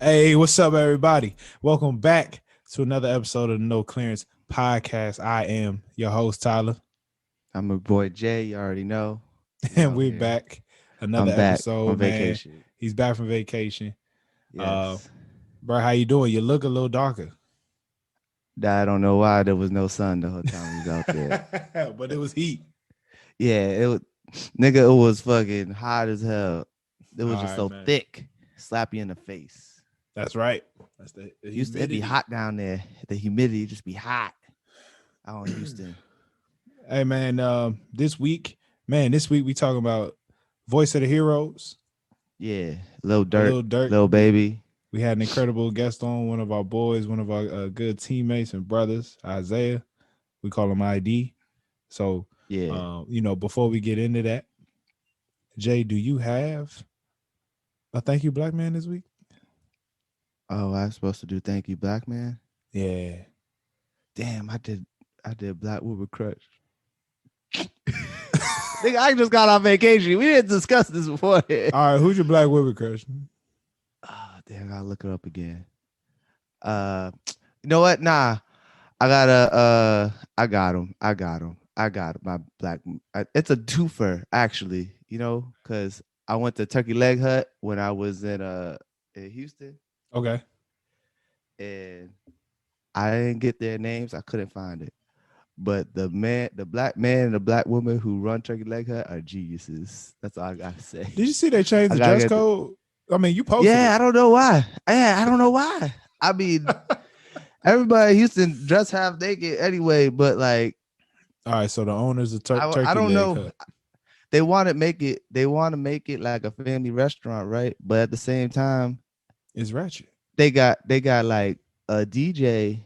Hey, what's up, everybody? Welcome back to another episode of the No Clearance Podcast. I am your host, Tyler, I'm a boy Jay. You already know. We and out we're here. back. Another I'm back on episode, man. vacation. He's back from vacation. Uh, Yes. bro, how you doing? You look a little darker, I don't know why there was no sun the whole time we was out there. but it was heat. Yeah, it was nigga, it was fucking hot as hell. It All was just right, so man. thick. Slap you in the face. That's right. That's the Used to it be humidity. hot down there. The humidity just be hot out in Houston. Hey, man. This week we talking about Voice of the Heroes, Yeah. Lil Durk, Lil Durk. Lil baby. We had an incredible guest on, one of our boys, one of our good teammates and brothers, Isaiah. We call him ID. So, Yeah. before we get into that, Jay, do you have a thank you, black man, this week? Oh, I was supposed to do thank you, black man. Yeah. Damn, I did Black Woman Crush. Nigga, I just got on vacation. We didn't discuss this before. All right, who's your black women crush? Oh, damn, I'll look it up again. Uh, you know what? Nah, I gotta. I got him. I got my black. It's a twofer actually. You know, because I went to Turkey Leg Hut when I was in Houston, Okay. and I didn't get their names. I couldn't find it. But the black man and the black woman who run Turkey Leg Hut are geniuses. That's all I gotta say. Did you see they changed I the gotta dress get. code? I mean, you posted Yeah, it. I don't know why. Yeah, I don't know why. I mean, everybody in Houston dress half naked anyway, but like All right, so the owners of I Turkey don't Leg know. Hut. They want to make it like a family restaurant, right? But at the same time, It's ratchet. they got like a DJ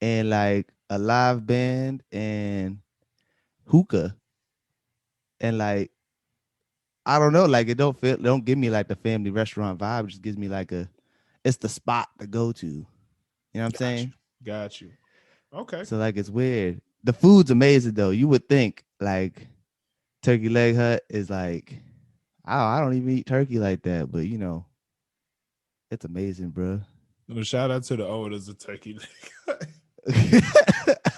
and like a live band and hookah and like I don't know, like it don't give me like the family restaurant vibe. It just gives me like it's the spot to go to. You know what I'm Got you. saying? Got you. Okay. So like it's weird. The food's amazing though. You would think like Turkey Leg Hut is like I don't even eat turkey like that, but it's amazing, bro. Well, shout out to the owners of Turkey Leg Hut.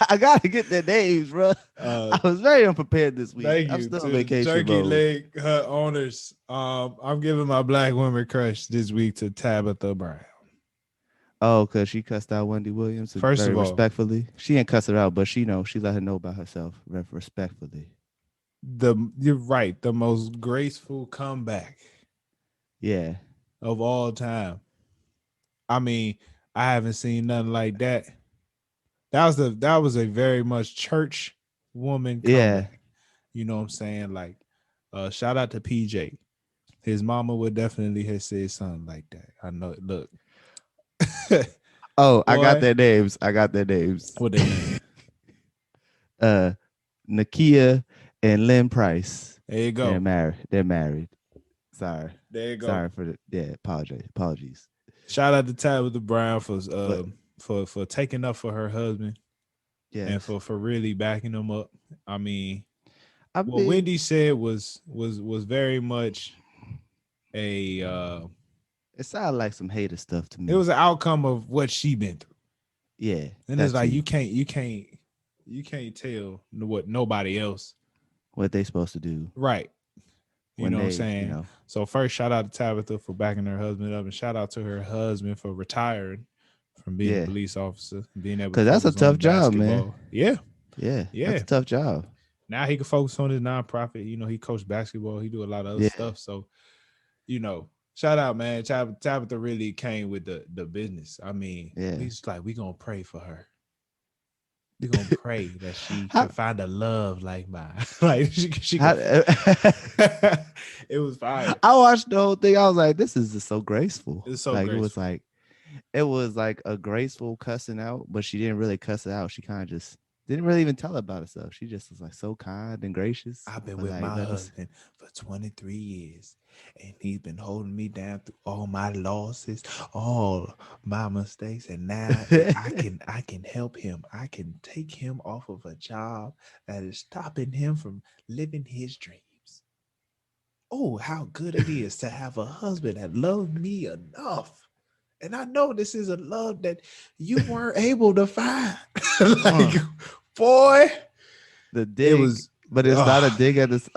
I gotta get their names, bro. Uh, I was very unprepared this week. Thank I'm you still on to the vacation Turkey mode. Leg Hut owners. I'm giving my black women crush this week to Tabitha Brown. Oh, cause she cussed out Wendy Williams First very of all, respectfully. She didn't cuss her out, but she let her know about herself respectfully. you're right, the most graceful comeback Yeah, of all time. I mean, I haven't seen nothing like that. That was a very much church woman yeah. comeback. You know what I'm saying? Like, shout out to PJ. His mama would definitely have said something like that. I know. Look, Oh, I got boy, their names. I got their names. what they name? uh, Nakia and Lynn Price. There you They're go. married. They're married. Sorry. There you go. Sorry for the apologies. Shout out to Tabitha Brown for But for taking up for her husband and yes, for really backing him up. I mean, I what mean, Wendy said was very much a it sounded like some hater stuff to it me. was an outcome of what she been through. Yeah, And it's that like too. you can't tell what nobody else. What they supposed to do Right. You when know what I'm they, saying? So first shout out to Tabitha for backing her husband up and shout out to her husband for retiring from being a yeah, police officer, being able to because that's a focus on tough job, man. basketball. Yeah. Yeah, that's Yeah. a tough job. Now he can focus on his nonprofit. He coached basketball. He do a lot of other Yeah, stuff. So, shout out, man. Tabitha really came with the business. I mean, yeah. we just like we gonna pray for her. We gonna pray that she How, can find a love like mine. Like she how, can. It was fire. I watched the whole thing. I was like, this is just so graceful. It's so Like graceful. it was like a graceful cussing out, but she didn't really cuss it out. She kind of just didn't really even tell about herself. She just was like so kind and gracious, I've been but with like my let us. husband for 23 years, and he's been holding me down through all my losses, all my mistakes, and now I can help him. I can take him off of a job that is stopping him from living his dreams. Oh, how good it is to have a husband that loves me enough. And I know this is a love that you weren't able to find. Uh, Like, boy, the it dig, was but it's not a dig at this.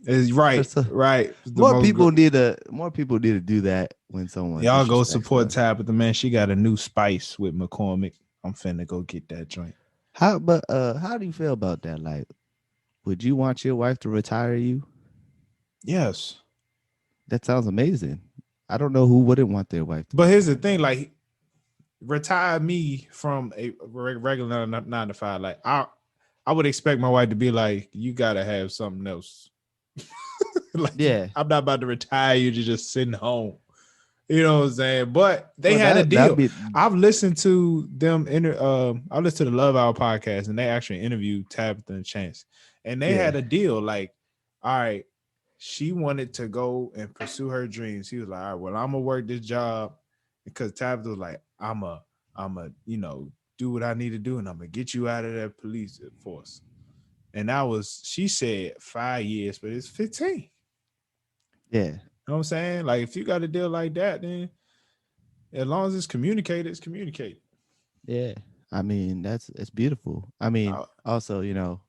it's right, There's a, right. The more most people need to do that when someone y'all go disrespects support them. Tabitha, man. She got a new spice with McCormick. I'm finna go get that joint. How do you feel about that? Like, would you want your wife to retire you? Yes. That sounds amazing. I don't know who wouldn't want their wife to But here's the retire thing, them. like retire me from a regular 9 to 5. Like I would expect my wife to be like, you gotta have something else. Like Yeah. I'm not about to retire you to just sitting home. You know what I'm saying? But they Well, had a that'd deal. be I've listened to them I listened to the Love Hour podcast and they actually interviewed Tabitha and Chance. And they yeah, had a deal. Like, all right, she wanted to go and pursue her dreams. He was like, all right, well, I'm gonna work this job because Tabitha was like, I'm a, do what I need to do, and I'm gonna get you out of that police force. And that was, she said 5 years, but it's 15. yeah, You know what I'm saying? Like, if you got a deal like that, then as long as it's communicated, it's communicated. yeah. I mean, it's beautiful. I mean, Uh, also,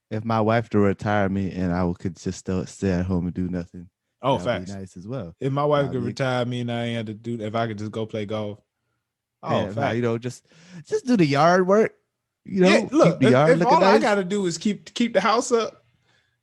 if my wife to retire me and could just still stay at home and do nothing, oh, that would be facts. nice as well. If my wife That'd could be retire me and I ain't had to do, if I could just go play golf, oh, yeah, fact. just do the yard work. Yeah, Keep look, the yard if looking all I nice. gotta do is keep the house up,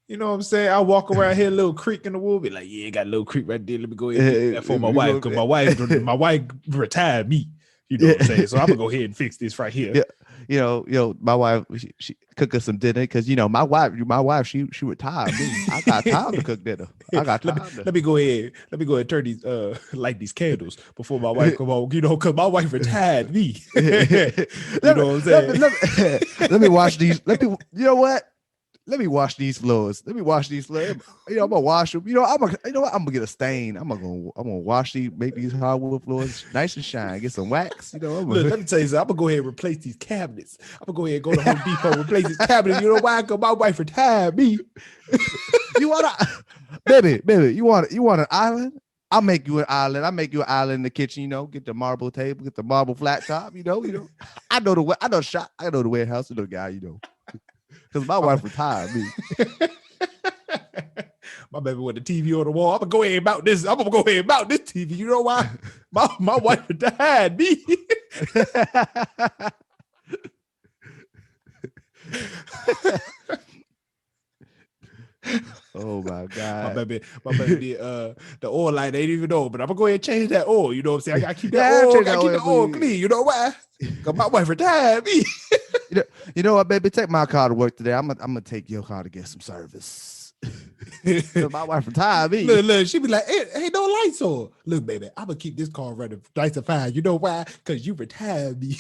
you know what I'm saying? I walk around here, a little creek in the wood, be like, yeah, got a little creek right there. Let me go ahead and fix that for my wife, because my wife retired me. You know what I'm Yeah. saying? So I'm gonna go ahead and fix this right here. Yeah, my wife, she cook us some dinner because my wife, she retired me. I got time to cook dinner. I got let me time to. let me go ahead. Let me go ahead and turn these light these candles before my wife come home. Because my wife retired me. You know what I'm saying? Let me wash these. You know what? Let me wash these floors. Let me wash these floors. I'm gonna wash them. I'm gonna get a stain. I'm gonna wash these, make these hardwood floors nice and shine. Get some wax. Look, let me tell you something. I'm gonna go ahead and replace these cabinets. I'm gonna go ahead and go to Home Depot and replace these cabinets. You know why? Because my wife retired me. You wanna, baby, you want an island? I'll make you an island. I'll make you an island in the kitchen. Get the marble table, get the marble flat top. I know the way. I know shop. I know the warehouse. I know the guy. Because my wife retired me. My baby with the TV on the wall. I'm gonna go ahead and mount this. I'm gonna go ahead and mount this TV. You know why? My wife retired me. Oh my God. My baby did the oil light ain't even know, but I'm gonna go ahead and change that oil. You know what I'm saying? I gotta keep that Yeah, oil, change gotta that keep the oil oil, clean. You know why? Because my wife retired me. You know what, baby? Take my car to work today. I'm gonna take your car to get some service. Because my wife retired me. Look, she be like, hey, no lights on. Look, baby, I'm gonna keep this car running nice and fine. You know why? Because you retired me.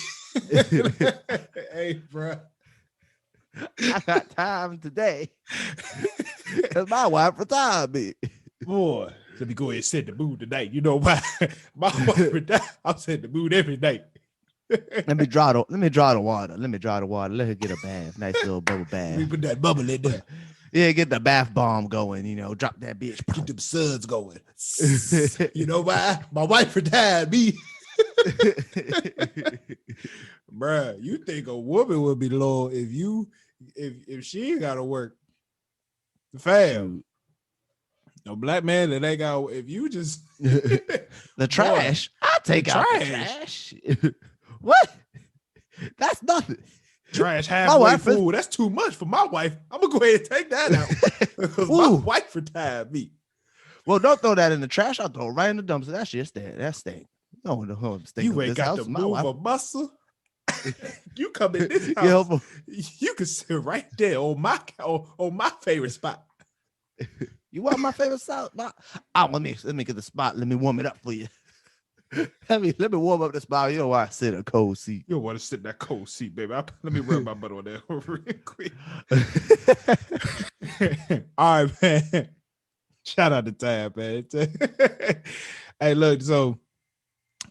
Hey, bro. I got time today. Because my wife retired me. Boy, let me go ahead and set the mood tonight. You know why? My wife retired. I'm setting the mood every night. Let me draw the water. Let her get a bath. Nice little bubble bath. Let me put that bubble in there. Yeah, get the bath bomb going. Drop that bitch. Get them suds going. You know why? My wife retired me. Bruh, you think a woman would be low if she ain't gotta work? Fam. No black man that ain't got, if you just the trash. I'll take out the trash. What? That's nothing. Trash halfway full. That's too much for my wife. I'm gonna go ahead and take that out because my wife retired me. Well, don't throw that in the trash. I'll throw it right in the dumpster. That shit stink. That stink. You ain't got to move a muscle. You come in this house, you can sit right there on my favorite spot. You want my favorite spot? Let me get the spot. Let me warm it up for you. Let me warm up the spot. You know why I sit in a cold seat. You don't want to sit in that cold seat, baby. Let me rub my butt on there real quick. All right, man. Shout out to Tab, man. Hey, look, so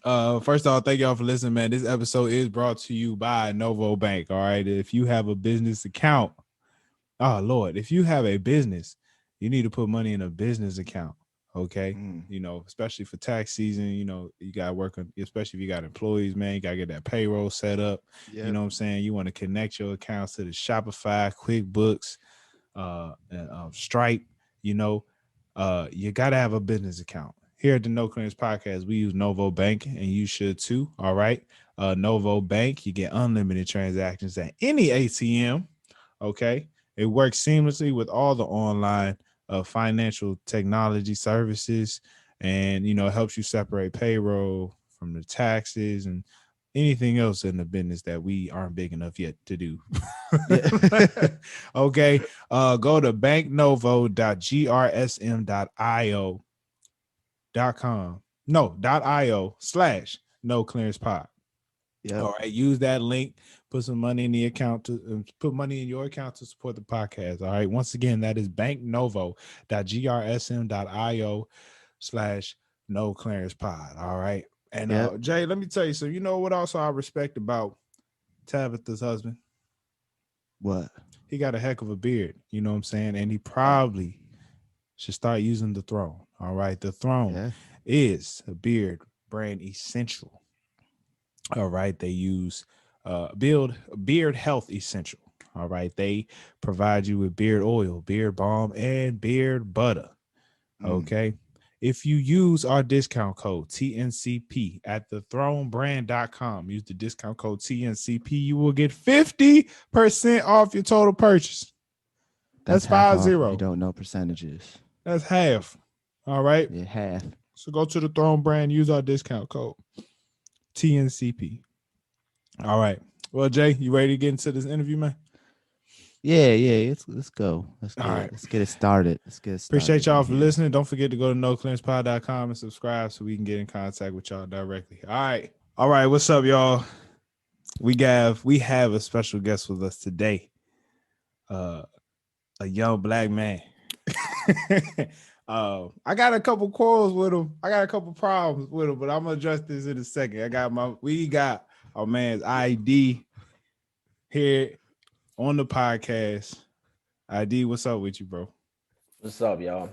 first of all, thank y'all for listening, man. This episode is brought to you by Novo Bank. All right. If you have a business account, oh Lord, if you have a business, you need to put money in a business account. Okay. Mm. You know, especially for tax season, you know, you got to work on, especially if you got employees, man, you got to get that payroll set up. You Yep. know what I'm saying? You want to connect your accounts to the Shopify, QuickBooks, and Stripe, you know, you got to have a business account. Here at the No Clearance Podcast, we use Novo Bank, and you should too. All right. Novo Bank, you get unlimited transactions at any ATM. Okay. It works seamlessly with all the online financial technology services, and, you know, helps you separate payroll from the taxes and anything else in the business that we aren't big enough yet to do. Yeah. Okay. Go to banknovo.grsm.io.com. No, .io / no clearance pod. Yep. All right. Use that link. Put some money in the account to put money in your account to support the podcast. All right. Once again, that is banknovo.grsm.io / no clearance pod. All right. And Yep. Jay, let me tell you, so you know what also I respect about Tabitha's husband? What? He got a heck of a beard, you know what I'm saying? And he Oh, probably should start using the Throne. All right. The Throne yeah. is a beard brand essential. All right. They use build beard health essential. All right. They provide you with beard oil, beard balm, and beard butter. Mm. Okay. If you use our discount code TNCP at thethronebrand.com, use the discount code TNCP, you will get 50% off your total purchase. That's That's half five off if you zero. don't know percentages. That's half. All right. Yeah, half. So go to the Throne brand, use our discount code TNCP. All right. Well, Jay, you ready to get into this interview, man? Yeah, yeah. Let's go. All right. Let's get it started. Let's get it Appreciate started in y'all for here. listening. Don't forget to go to noclearancepod.com and subscribe so we can get in contact with y'all directly. All right. All right. What's up, y'all? We have a special guest with us today. A young black man. I got a couple quarrels with him. I got a couple problems with him, but I'm gonna address this in a second. We got our man's ID here on the podcast. ID, what's up with you, bro? What's up, y'all?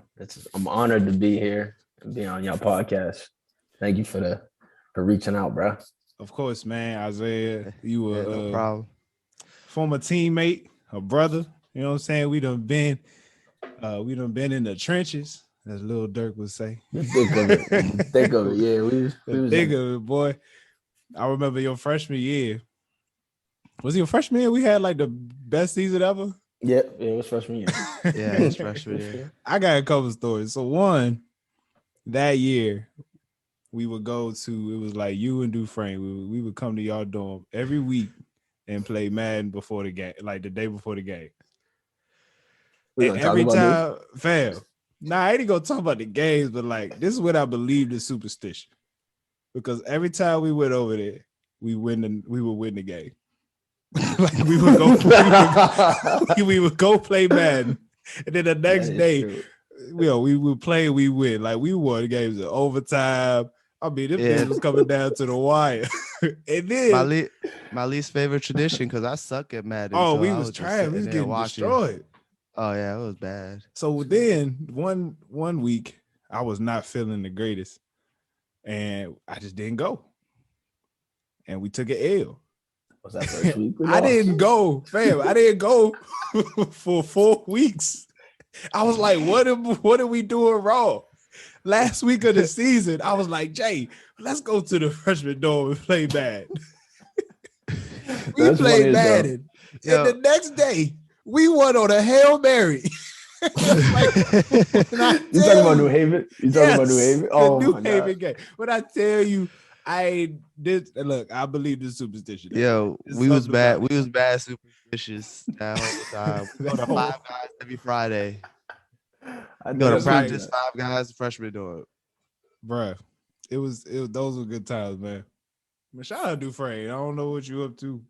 I'm honored to be here and be on y'all podcast. Thank you for reaching out, bro. Of course, man. Isaiah, you were Yeah, no problem. former teammate, a brother. You know what I'm saying? We done been in the trenches, as Lil Durk would say. The thick of it. The thick of it. Yeah, we The was thick in it. of it, boy. I remember your freshman year. Was it your freshman year? We had like the best season ever. Yep, it was freshman year. Yeah, it's freshman year. I got a couple stories. So one, that year, we would go to, it was like you and Dupree. We would come to y'all dorm every week and play Madden before the game, like the day before the game. We And gonna talk every about time, fam. Nah, I ain't gonna talk about the games, but like this is what I believe is superstition. Because every time we went over there, we would win the game. Like we would go play Madden, and then the next day, we would play, we win. Like we won games in overtime. I mean, them things was coming down to the wire. And then my least favorite tradition, because I suck at Madden. oh, so we I was just trash. sitting We was there getting watching. destroyed. Oh yeah, it was bad. So then one week I was not feeling the greatest, and I just didn't go. And we took an L. Was that first week? I didn't go, fam. I didn't go for 4 weeks. I was like, what are we doing wrong? Last week of the season, I was like, Jay, let's go to the freshman dorm and play bad. We played Madden. And the next day, we won on a Hail Mary. You talking about New Haven? About New Haven? Oh, the New Haven game. When I tell you, I believe this superstition. Yo, we was bad. We was bad superstitious that whole time. We go to Five Guys every Friday. We go to practice, Five Guys, freshman dorm. Bruh, it was those were good times, man. But shout out Dupree. I don't know what you up to.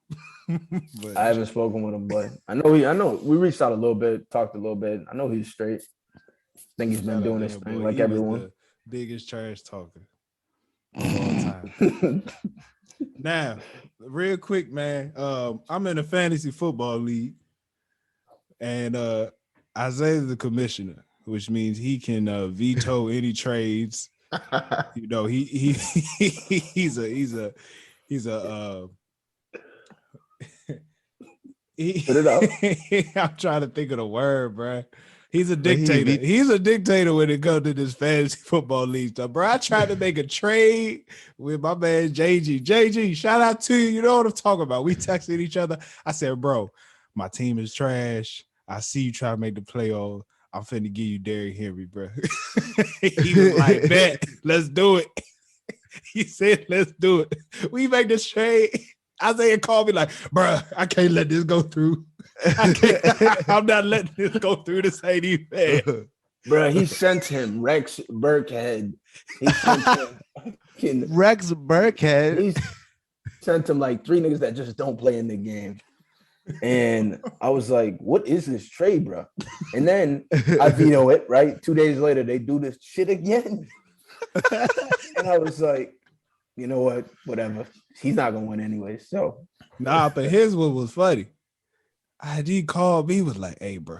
But I haven't spoken with him, but I know we reached out a little bit, talked a little bit. I know he's straight. I think he's been doing his thing like everyone. The biggest trash talker of all time. Now, real quick, man. I'm in a fantasy football league, and Isaiah's the commissioner. which means he can veto any trades. You know, he's a Put it out. I'm trying to think of the word, bro. He's a But dictator. He's a dictator when it comes to this fantasy football league stuff, bro. I tried to make a trade with my man JG. JG, shout out to you. You know what I'm talking about. We texted each other. I said, bro, my team is trash. I see you try to make the playoffs. I'm finna give you Derrick Henry, bro. He was like, bet, let's do it. He said, let's do it. We make this trade. Isaiah called me like, bro, I can't let this go through. I'm not letting this go through. This ain't even. Bro, he sent him Rex Burkhead. He sent him Rex Burkhead. He sent him like 3 niggas that just don't play in the game. And I was like, what is this trade, bro? And then I veto it, right? 2 days later, they do this shit again. And I was like, you know what? Whatever. He's not gonna win anyway. So nah, but his one was funny. ID called me, was like, hey, bro,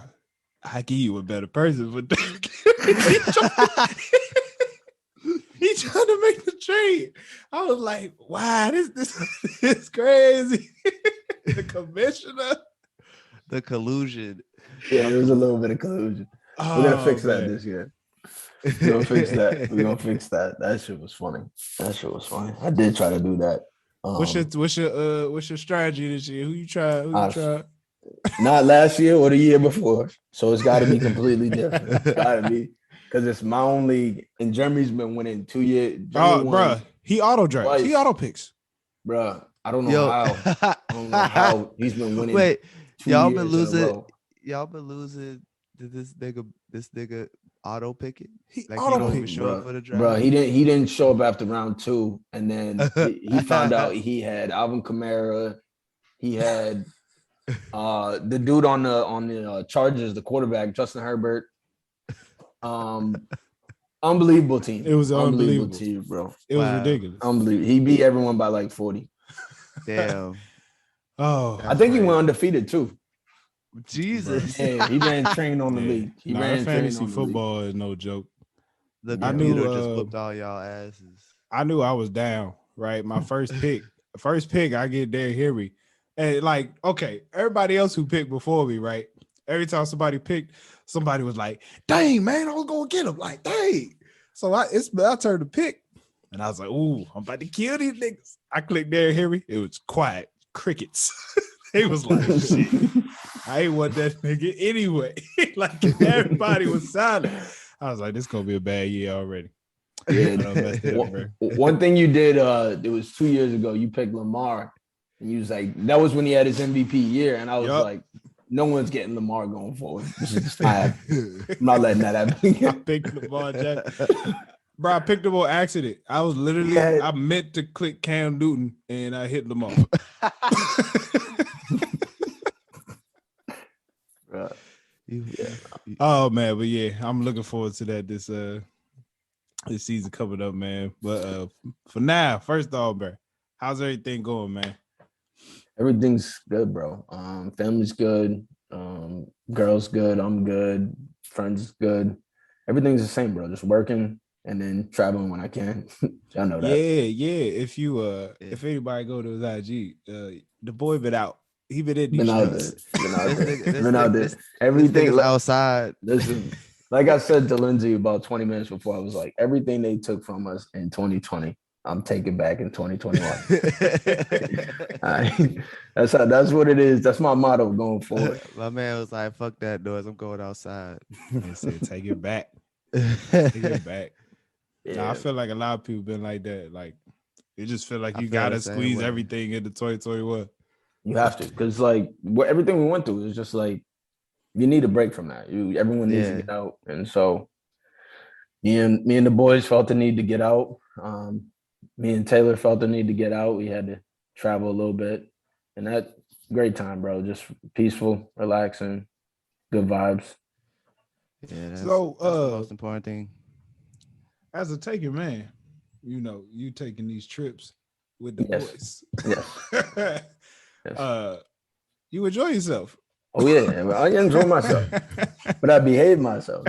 I give you a better person for Dirk. He trying to make the trade. I was like, wow, this is crazy. The commissioner. The collusion. Yeah, there was a little bit of collusion. We're gonna fix that this year. We're gonna fix that. We're gonna fix that. That shit was funny. I did try to do that. What's your strategy this year? Who you try? Not last year or the year before. So it's got to be completely different. It's got to be because it's my own league, and Jeremy's been winning 2 years. Bro, he auto drafts. Twice. He auto picks. Bro, I don't know how. I don't know how he's been winning. Wait, y'all been losing. Y'all been losing to this nigga auto picking. He like auto he don't even pick, show up for the draft. Bro, he didn't show up after round 2, and then he found out he had Alvin Kamara. He had the dude on the Chargers, the quarterback, Justin Herbert. Unbelievable team. It was unbelievable team, bro. It was ridiculous. Unbelievable. He beat everyone by like 40. Damn. Oh, I think he went undefeated too. Jesus. Yeah, he ran train on the league. He ran fantasy football is no joke. The I computer knew just whooped all y'all asses. I knew I was down, right? My first pick, I get Derrick Henry. And like, okay, everybody else who picked before me, right? Every time somebody picked, somebody was like, dang, man, I was gonna get him. Like, dang. So I turned to pick, and I was like, ooh, I'm about to kill these niggas. I clicked Derrick Henry. It was quiet, crickets. It was like, shit, I ain't want that nigga anyway. Like, everybody was silent. I was like, this gonna be a bad year already. Yeah. One thing you did, it was 2 years ago, you picked Lamar, and you was like, that was when he had his MVP year, and I was like, no one's getting Lamar going forward. This is just I'm not letting that happen. I picked Lamar Jackson. Bro, I picked him on accident. I was literally, I meant to click Cam Newton, and I hit Lamar. Oh man, but yeah, I'm looking forward to that this season coming up, man. But for now, first off, bro, how's everything going, man? Everything's good, bro. Family's good. Girls good. I'm good. Friends good. Everything's the same, bro. Just working and then traveling when I can. Y'all know that. Yeah. If you if anybody go to his IG, the boy been out. He been in these streets. Been out there. Everything outside. Listen, like I said to Lindsay about 20 minutes before, I was like, everything they took from us in 2020, I'm taking back in 2021. That's what it is. That's my motto going forward. My man was like, fuck that noise. I'm going outside. He said, take it back. Take it back. Yeah. Now, I feel like a lot of people been like that. Like, it just feel like you gotta squeeze everything into 2021. You have to, because like everything we went through is just like you need a break from that. Everyone needs to get out, and so me and the boys felt the need to get out. Me and Taylor felt the need to get out. We had to travel a little bit, and that great time, bro. Just peaceful, relaxing, good vibes. Yeah, that's the most important thing. As a taker man, you know, you taking these trips with the boys. Yes. You enjoy yourself. Oh yeah, I enjoy myself, but I behave myself.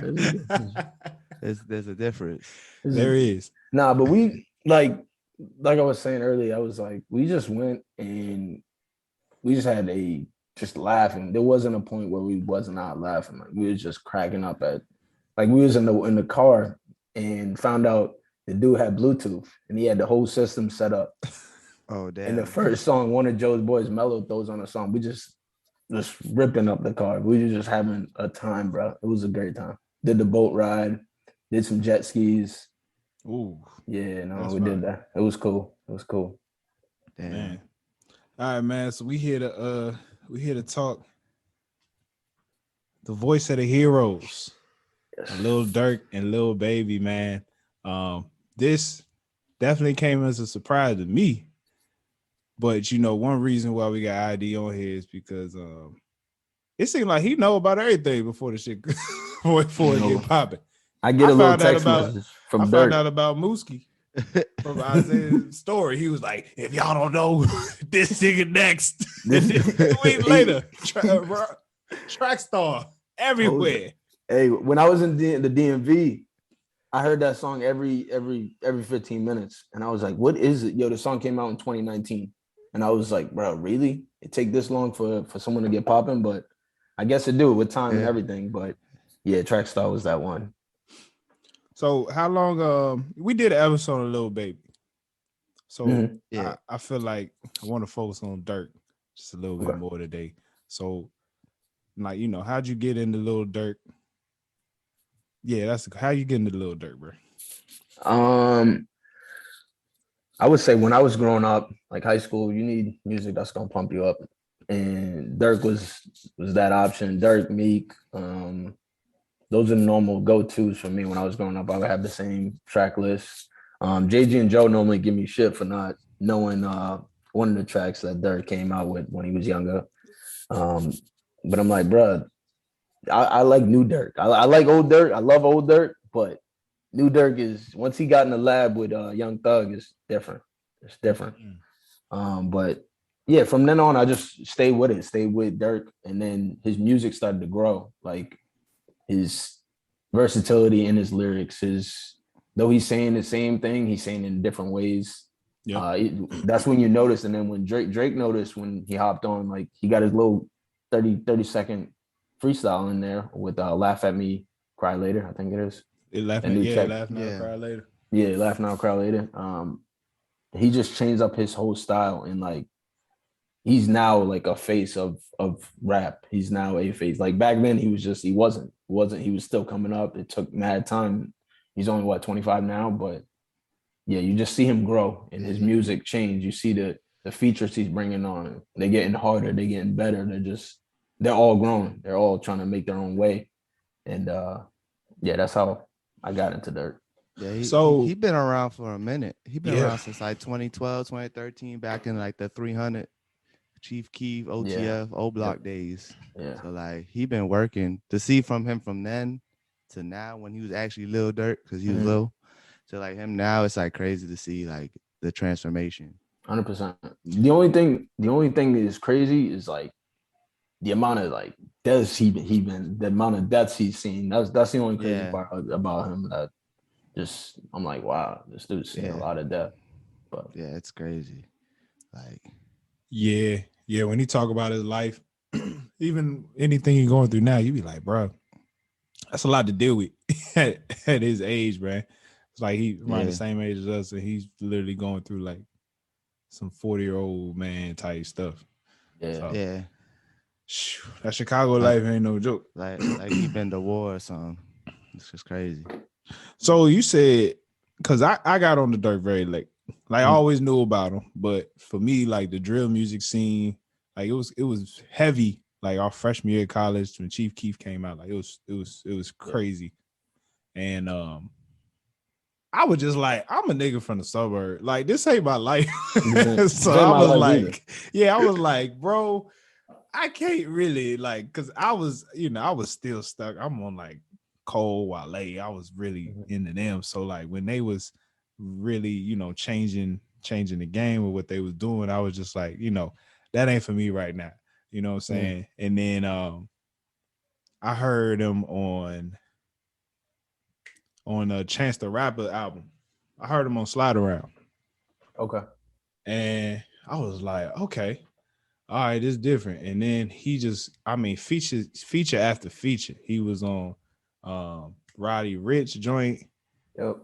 There's a difference. There is. Nah, but we like I was saying earlier, I was like, we just went and we just had a just laughing. There wasn't a point where we was not laughing. Like we was just cracking up at like we was in the car and found out the dude had Bluetooth and he had the whole system set up. Oh And the damn. first song, one of Joe's boys, Mello, throws on a song. We just ripping up the car. We were just having a time, bro. It was a great time. Did the boat ride, did some jet skis. Ooh, Yeah, no, that's we fine, did that. It was cool. It was cool. Damn. man. All right, man. So we here to talk the voice of the heroes, Yes. Lil Durk and Lil Baby, man. This definitely came as a surprise to me. But you know, one reason why we got ID on here is because it seemed like he know about everything before the shit before it No. get popping. I get I a little found out text about message I from found Dirk. out about Mooski from Isaiah's story. He was like, if y'all don't know this nigga next. A week later, track star everywhere. Hey, when I was in the DMV, I heard that song every 15 minutes. And I was like, what is it? Yo, the song came out in 2019. And I was like, bro, really? It take this long for someone to get popping? But I guess it do with time and everything. But yeah, Track Star was that one. So how long we did an episode on Lil Baby. So Yeah. I feel like I want to focus on Durk just a little bit more today. So like, you know, how'd you get into Lil Durk? Yeah, that's how you get into Lil Durk, bro. I would say when I was growing up, like high school, you need music that's gonna pump you up. And Dirk was that option. Dirk, Meek, those are the normal go-tos for me when I was growing up. I would have the same track list. JG and Joe normally give me shit for not knowing one of the tracks that Dirk came out with when he was younger. But I'm like, bro, I like new Dirk. I like old Dirk. I love old Dirk, but new Dirk is once he got in the lab with Young Thug is different. It's different. But yeah, from then on, I just stayed with it, stayed with Dirk, and then his music started to grow. Like his versatility in his lyrics, his though he's saying the same thing, he's saying it in different ways. Yeah. That's when you notice. And then when Drake noticed when he hopped on, like he got his little 30-second freestyle in there with Laugh at Me, Cry Later, I think it is. Laugh now, cry later. Yeah, Laugh Now, Cry Later. He just changed up his whole style and like he's now like a face of rap. He's now a face. Like back then he wasn't he was still coming up. It took mad time. He's only what 25 now, but yeah, you just see him grow and his music change. You see the features he's bringing on. They're getting harder, they're getting better. They're all growing. They're all trying to make their own way. And yeah, that's how I got into Dirk. Yeah, he So been around for a minute. He been around since like 2012, 2013, back in like the 300 Chief Keef, OTF, O Block days. Yeah. So like he been working to see from him from then to now when he was actually Lil Durk because he was Lil. So like him now, it's like crazy to see like the transformation. 100%. The only thing that is crazy is like the amount of like deaths he been the amount of deaths he's seen. That's the only crazy part about him that just I'm like, wow, this dude's seen a lot of death. But yeah, it's crazy. Like yeah, when he talk about his life, even anything he's going through now, you be like, bro, that's a lot to deal with at his age, bro. It's like he around the same age as us, and he's literally going through like some 40-year-old man type stuff. Yeah. So, that Chicago life ain't no joke. Like he been to war or something. It's just crazy. So you said, because I got on the Durk very late. Like I always knew about him, but for me, like the drill music scene, like it was heavy. Like our freshman year of college when Chief Keef came out, like it was crazy. And I was just like, I'm a nigga from the suburb. Like this ain't my life. So I was like, I was like, bro, I can't really like, cause I was still stuck. I'm on like Cole, Wale. I was really into them. So like when they was really, changing the game with what they was doing, I was just like, that ain't for me right now. You know what I'm saying? And then I heard him on a Chance the Rapper album. I heard him on Slide Around. Okay. And I was like, okay, all right, it's different. And then he just, I mean, feature after feature. He was on Roddy Ricch joint. Yep.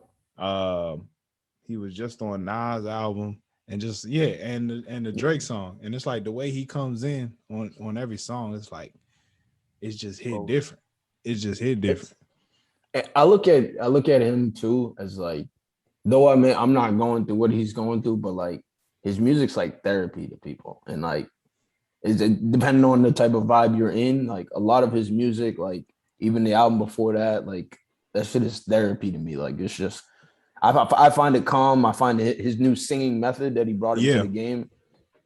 He was just on Nas album. And just and the Drake song. And it's like the way he comes in on every song, it's like it's just hit different. It's just hit different. I look at him too as like, though I mean I'm not going through what he's going through, but like his music's like therapy to people. And like is it depending on the type of vibe you're in, like a lot of his music, like even the album before that, like that shit is therapy to me. Like it's just I find it calm. I find his new singing method that he brought into the game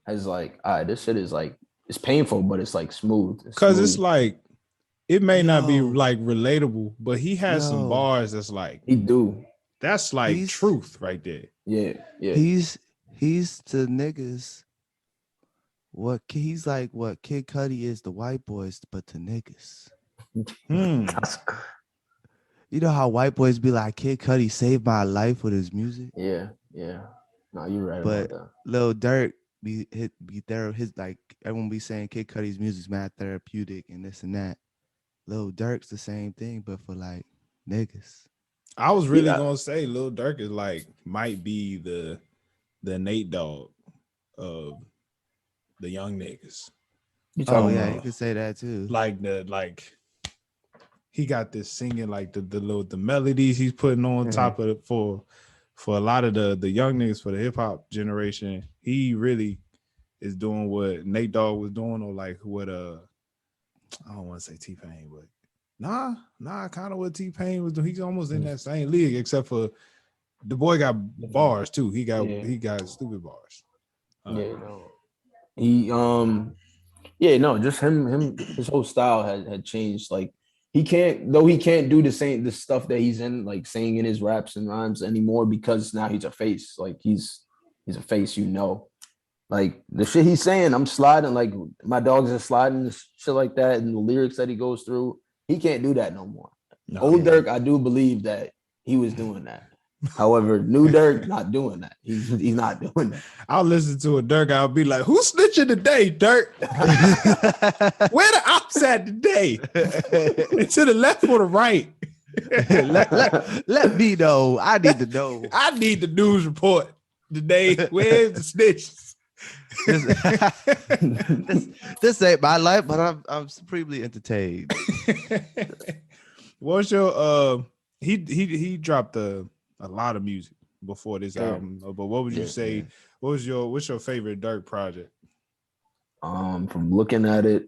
has like, all right, this shit is like, it's painful, but it's like smooth. Because it's like, it may not be like relatable, but he has some bars that's like, he do. That's like truth right there. Yeah. He's to niggas what he's like what Kid Cudi is to white boys, but to niggas. You know how white boys be like, Kid Cudi saved my life with his music? Yeah. No, you're right but about that. Lil Durk be there. His like everyone be saying Kid Cudi's music's mad therapeutic and this and that. Lil Durk's the same thing, but for like niggas. I was really gonna say Lil Durk is like might be the Nate Dogg of the young niggas. You could say that too. Like he got this singing like the melodies he's putting on top of it for a lot of the young niggas for the hip hop generation. He really is doing what Nate Dogg was doing, or like what I don't want to say T-Pain, but nah, kind of what T-Pain was doing. He's almost in that same league, except for the boy got bars too. He got stupid bars. Just him his whole style had changed. Like he can't do the stuff that he's in, like saying in his raps and rhymes anymore, because now he's a face. Like he's a face, like the shit he's saying, I'm sliding, like my dogs are sliding, shit like that, and the lyrics that he goes through, he can't do that no more. Old Durk, I do believe that he was doing that. However, new Durk not doing that. He's not doing that. I'll listen to a Durk. I'll be like, "Who's snitching today, Durk? Where the ops at today? To the left or the right? let me know. I need to know. I need the news report today. Where's the snitches? this ain't my life, but I'm supremely entertained." What's your he dropped a lot of music before this album, but what would you say? What's your favorite Durk project? From looking at it,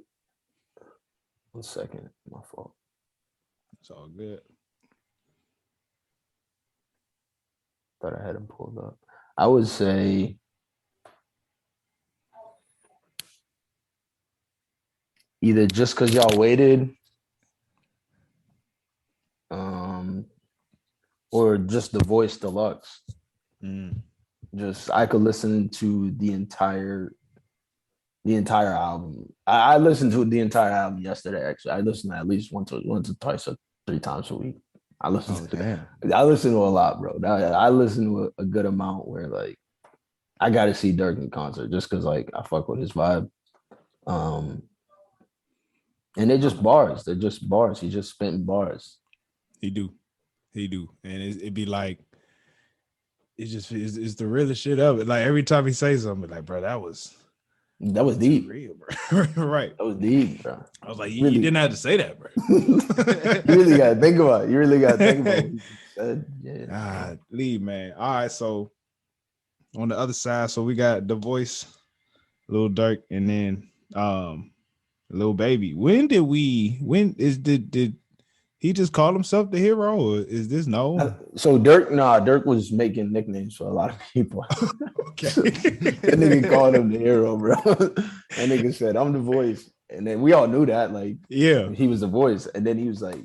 1 second, my fault. It's all good. Thought I had him pulled up. I would say either Just Cause Y'all Waited, or just The Voice Deluxe. Just I could listen to the entire album. I listened to the entire album yesterday. Actually, I listened at least once or twice or 3 times a week. I listen to a lot, bro. I listen to a good amount where like I got to see Durk in concert just because like I fuck with his vibe. And they're just bars. They're just bars. He just spitting bars. He do, and it'd be like it's the realest shit of it. Like every time he says something, like, bro, that was deep, real, bro. Right? That was deep, bro. I was like, you didn't have to say that, bro. You really gotta think about it. You really gotta think about what he said. Leave, man. All right, so on the other side, so we got The Voice, Lil Durk, and then Lil Baby. When did he just call himself the hero, or is this no? So Durk was making nicknames for a lot of people. Okay. That nigga called him the hero, bro. That nigga said, "I'm the voice." And then we all knew that, like, he was the voice. And then he was like,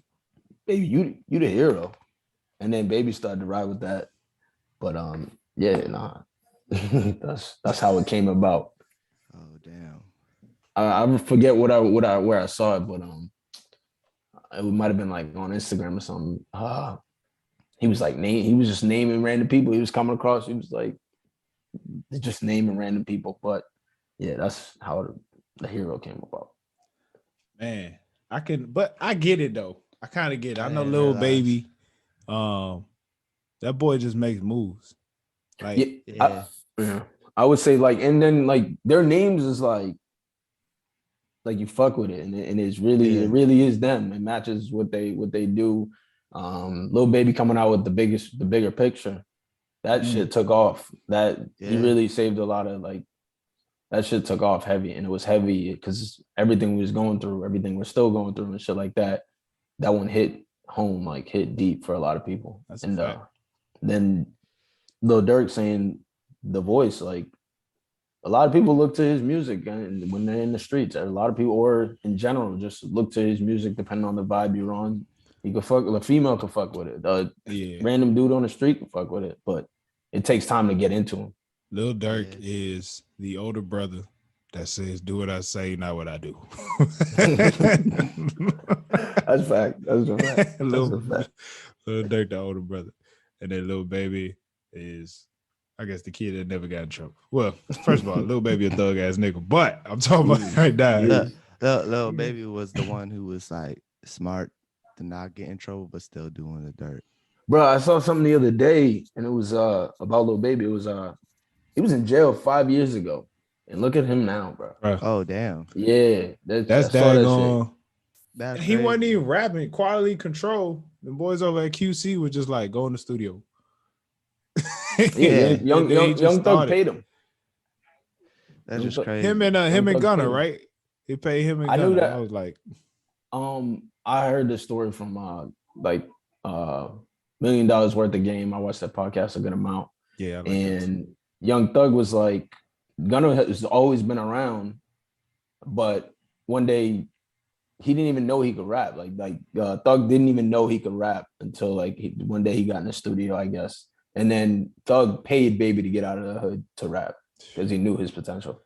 "Baby, you the hero." And then Baby started to ride with that. But that's how it came about. Oh damn. I forget where I saw it, but it might have been like on Instagram or something. He was like he was just naming random people he was coming across. He was like just naming random people, but yeah, that's how the hero came about. Man, but I get it though. I kind of get it. I know didn't Lil realize. Baby, that boy just makes moves. Like, Yeah. I would say like, and then like their names is like you fuck with it, and it's really Yeah. it really is them. It matches what they do. Lil Baby coming out with the bigger picture. That shit took off. That he Yeah. really saved a lot of like that shit took off heavy, and it was heavy because everything we was going through, everything we're still going through, and shit like that. That one hit home, like hit deep for a lot of people. that's a And fact. then Lil Durk saying the voice, like a lot of people look to his music and when they're in the streets. A lot of people, or in general, just look to his music depending on the vibe you're on. You could fuck, a female could fuck with it. Yeah. Random dude on the street could fuck with it, but it takes time to get into him. Lil Durk is the older brother that says, "Do what I say, not what I do." That's fact. That's a fact. Lil Durk, the older brother, and then Lil Baby is, I guess, the kid that never got in trouble. Well, first of all, Lil Baby a thug ass nigga, but I'm talking about right now. Lil Baby was the one who was like smart to not get in trouble, but still doing the dirt. Bro, I saw something the other day, and it was about Lil Baby. It was he was in jail 5 years ago, and look at him now, bro. Oh damn, Yeah, That's I saw that shit. that's He wasn't crazy. even rapping. Quality control. The boys over at QC were just like, go in the studio. Yeah, And then he just Young Thug started. paid him. That's Young just Thug- crazy. Him and Young Thug Gunner, paid him. right? He paid him and I knew Gunner. that. I was like, I heard the story from like $1 million worth of game. I watched that podcast a good amount. yeah, I like that. And Young Thug was like, Gunner has always been around, but one day he didn't even know he could rap. Thug didn't even know he could rap until like one day he got in the studio, I guess. And then Thug paid Baby to get out of the hood to rap because he knew his potential.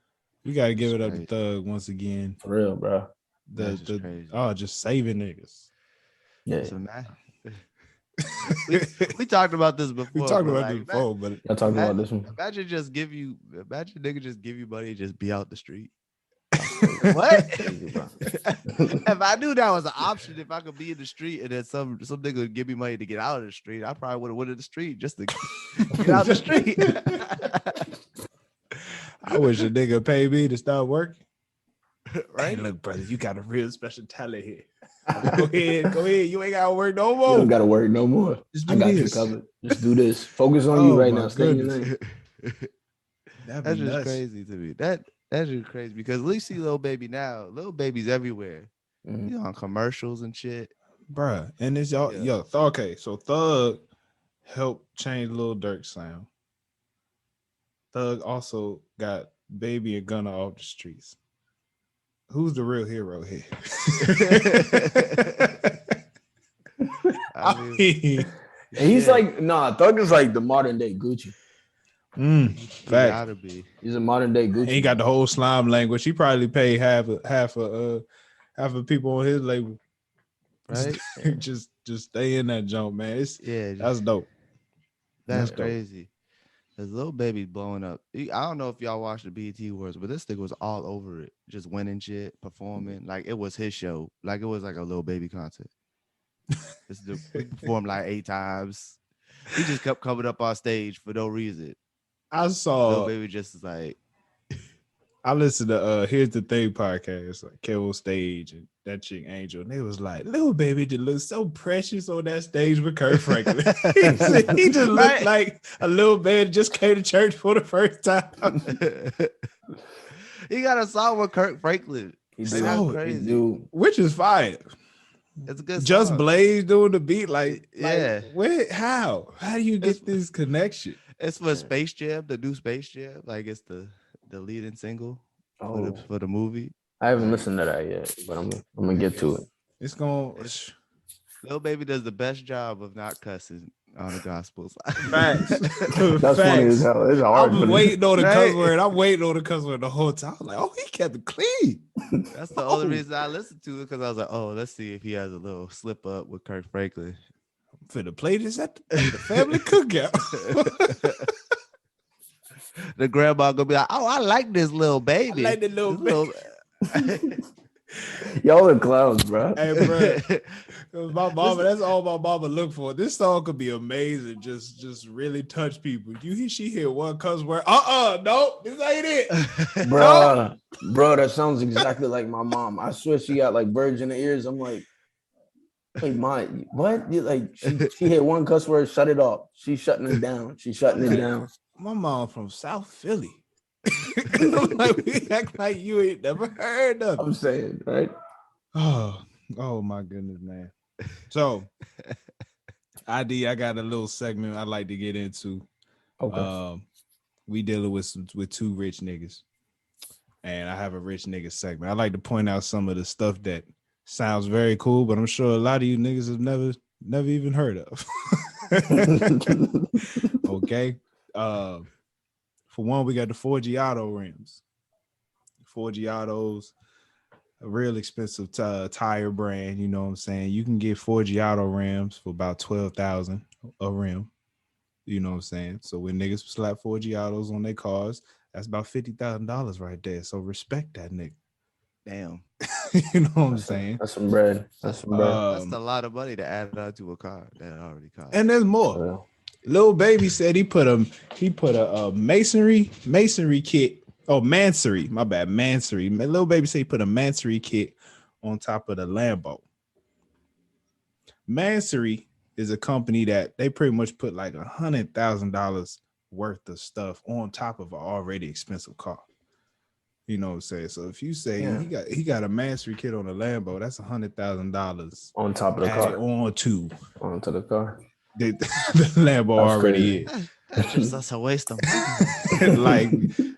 We gotta give it up Right. to Thug once again. For real, bro. That's just crazy. Just saving niggas. Yeah. So, we talked about this before. We talked about like, this before, but Y'all talking about this one? Imagine nigga just give you money, just be out the street. What? If I knew that was an option, if I could be in the street and then some nigga would give me money to get out of the street, I probably would have went in the street just to get out the street. I wish a nigga paid me to start working. Right? Hey, look, brother, you got a real special talent here. Go ahead. You ain't gotta work no more. You don't gotta work no more. Just I do got this. you covered. Just do this. Focus on you right my now. Stay in your goodness. lane. That's just crazy to me. That's just crazy because at least see Lil Baby now. Lil Baby's everywhere. Mhm. You know, on commercials and shit. Bruh. And it's y'all, okay. So Thug helped change Lil Durk's sound. Thug also got Baby and Gunna off the streets. Who's the real hero here? I mean, He's like, Thug is like the modern day Gucci. he Fact. gotta be. He's a modern day Gucci. And he got the whole slime language. He probably paid half of people on his label. Right? just stay in that jump, man. That's dope. That's dope. crazy. His Lil Baby blowing up. I don't know if y'all watched the BET Awards, but this nigga was all over it, just winning shit, performing like it was his show, like it was like a Lil Baby concert. He performed like 8 times. He just kept coming up on stage for no reason. I saw Lil Baby just is like. I listened to Here's the Thing podcast, like Kevo Stage and that chick Angel, and they was like, Lil Baby just looks so precious on that stage with Kurt Franklin. he just looked like a little baby just came to church for the first time. He got a song with Kurt Franklin. He's crazy. Which is fire. It's a good Just song. Blaze doing the beat, like yeah. How do you get this connection? It's for Space Jam, the new Space Jam. Like it's the leading single for the movie. I haven't listened to that yet, but I'm gonna get to it. It's gonna. Lil Baby does the best job of not cussing on the gospels. Facts. That's funny as Facts. hell. It's I hard. was waiting on the cuss Right? word. I'm waiting on the cuss word the whole time. I'm like, oh, he kept it clean. That's the only reason I listened to it, because I was like, oh, let's see if he has a little slip up with Kirk Franklin. For the play this at the family cookout. The grandma gonna be like, oh, I like this little baby. I like the little baby. Y'all are clowns, bro. Hey, bro. My mama, that's all my mama look for. This song could be amazing. Just really touch people. She hear one cuss word. No, this ain't it. Bro, that sounds exactly like my mom. I swear she got like birds in the ears. I'm like, hey, what? Like she hit one cuss word, shut it off. She's shutting it down. She's shutting it down. My mom from South Philly. Like, we act like you ain't never heard of it. I'm saying, right? Oh my goodness, man. So I got a little segment I'd like to get into. Okay. We dealing with two rich niggas. And I have a rich nigga segment. I like to point out some of the stuff that sounds very cool, but I'm sure a lot of you niggas have never even heard of. Okay. For one, we got the 4G rims. 4G Autos, a real expensive tire brand. You know what I'm saying? You can get 4G rims for about $12,000 a rim. You know what I'm saying? So when niggas slap 4G Autos on their cars, that's about $50,000 right there. So respect that nigga. Damn. You know what I'm saying? That's some bread. That's a lot of money to add on to a car that already cost. And there's more. Yeah. Lil Baby said he put a masonry kit. Oh, Mansory. My bad. Mansory. Lil Baby said he put a Mansory kit on top of the Lambo. Mansory is a company that they pretty much put like $100,000 worth of stuff on top of an already expensive car. You know what I'm saying? So if you say he got a Mansory kit on a Lambo, that's $100,000 on top of the car. Onto the car. The Lambo that's already crazy. Is. That's just that's a waste of money. Like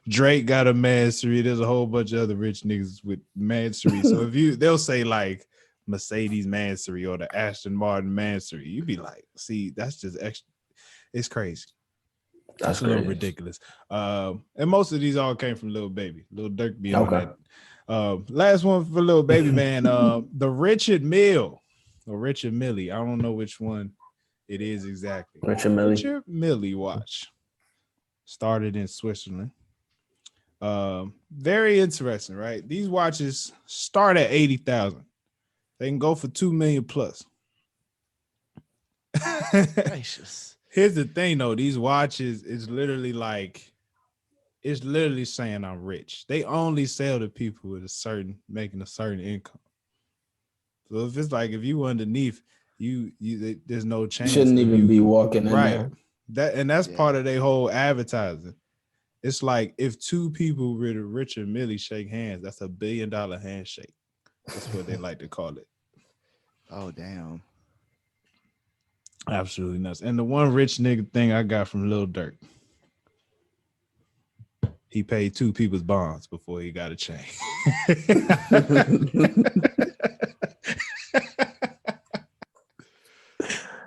Drake got a Mansory. There's a whole bunch of other rich niggas with Mansory. So they'll say like Mercedes Mansory or the Aston Martin Mansory. You'd be like, see, that's just extra. It's crazy. That's a little ridiculous. And most of these all came from Lil Baby. Lil Durk be on that. Last one for Lil Baby, man. The Richard Mille or Richard Millie. I don't know which one it is exactly. Richard Millie. Richard Millie watch. Started in Switzerland. Very interesting, right? These watches start at 80,000. They can go for 2 million plus. Gracious. Here's the thing, though. These watches is literally like, it's literally saying I'm rich. They only sell to people with making a certain income. So if it's like, if you underneath, you there's no chance. Shouldn't even be walking in there. That's part of their whole advertising. It's like if two people with a Richard Millie shake hands, that's $1 billion handshake. That's what they like to call it. Oh, damn. Absolutely nuts. And the one rich nigga thing I got from Lil Durk, he paid 2 people's bonds before he got a chain.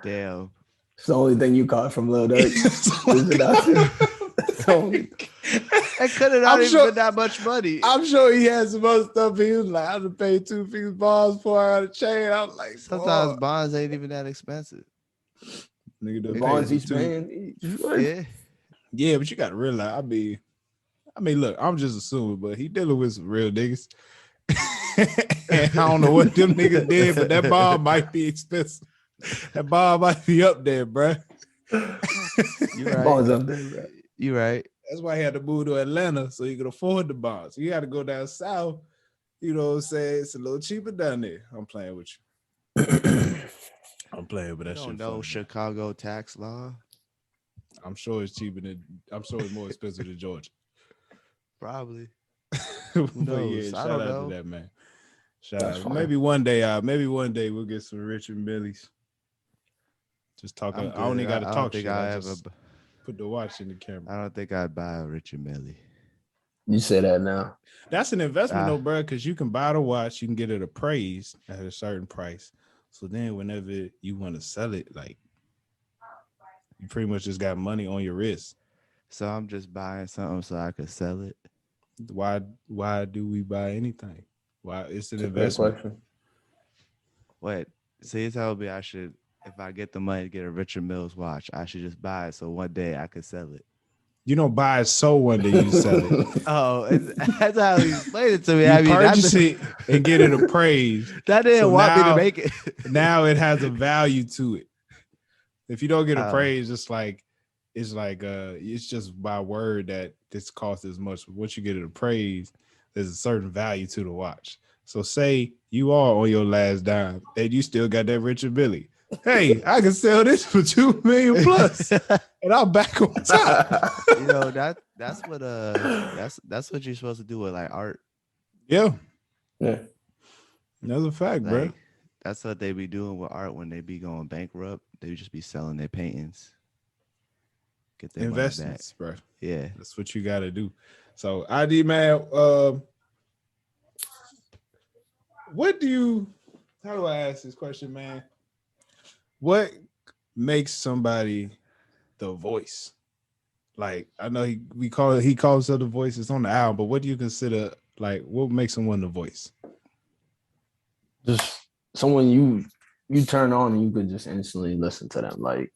Damn. It's the only thing you caught from Lil Durk. It could have not even been that much money. I'm sure he had some other stuff. He was like, I had to pay 2 people's bonds before I got a chain. I was like, sometimes bonds ain't even that expensive. Nigga, the bonds he's paying. Yeah, but you got to realize, I mean, look, I'm just assuming, but he dealing with some real niggas. And I don't know what them niggas did, but that bond might be expensive. That bond might be up there, bro. You right. Bonds up there, bro. You right. That's why he had to move to Atlanta so he could afford the bonds. You got to go down south. You know what I'm saying? It's a little cheaper down there. I'm playing with you. I'm playing with that shit. You don't know Chicago tax law? I'm sure it's cheaper than. I'm sure it's more expensive than Georgia. Probably. But yeah, shout out to that man. Shout out. Maybe one day we'll get some Richard Millies. Just talking. I only got to talk shit. I just put the watch in the camera. I don't think I'd buy a Richard Millie. You say that now. That's an investment, though, bro, because you can buy the watch, you can get it appraised at a certain price. So then, whenever you want to sell it, like You pretty much just got money on your wrist. So I'm just buying something so I could sell it. Why do we buy anything? Why it's an It's a fair investment. question. What? So you tell me I should, if I get the money to get a Richard Milles watch, I should just buy it so one day I could sell it. You don't buy it so one day you sell it. Oh, that's how he explained it to me. You I mean, purchase it and get it appraised. that didn't So want me now- to make it. Now it has a value to it. If you don't get Oh. appraised, it's just by word that this costs as much. But once you get it appraised, there's a certain value to the watch. So say you are on your last dime and you still got that Richard Billy. Hey, I can sell this for $2 million plus, and I'm back on top. You know, that's what you're supposed to do with like art. Yeah, Yeah. another fact, bro. Like, that's what they be doing with art when they be going bankrupt. They just be selling their paintings. Get their money back. Investments, bro. Yeah. That's what you got to do. So, ID man, how do I ask this question, man? What makes somebody the voice? Like, I know he calls himself the voice. It's on the album, but what do you consider, like, what makes someone the voice? Just someone you turn on and you could just instantly listen to them. Like,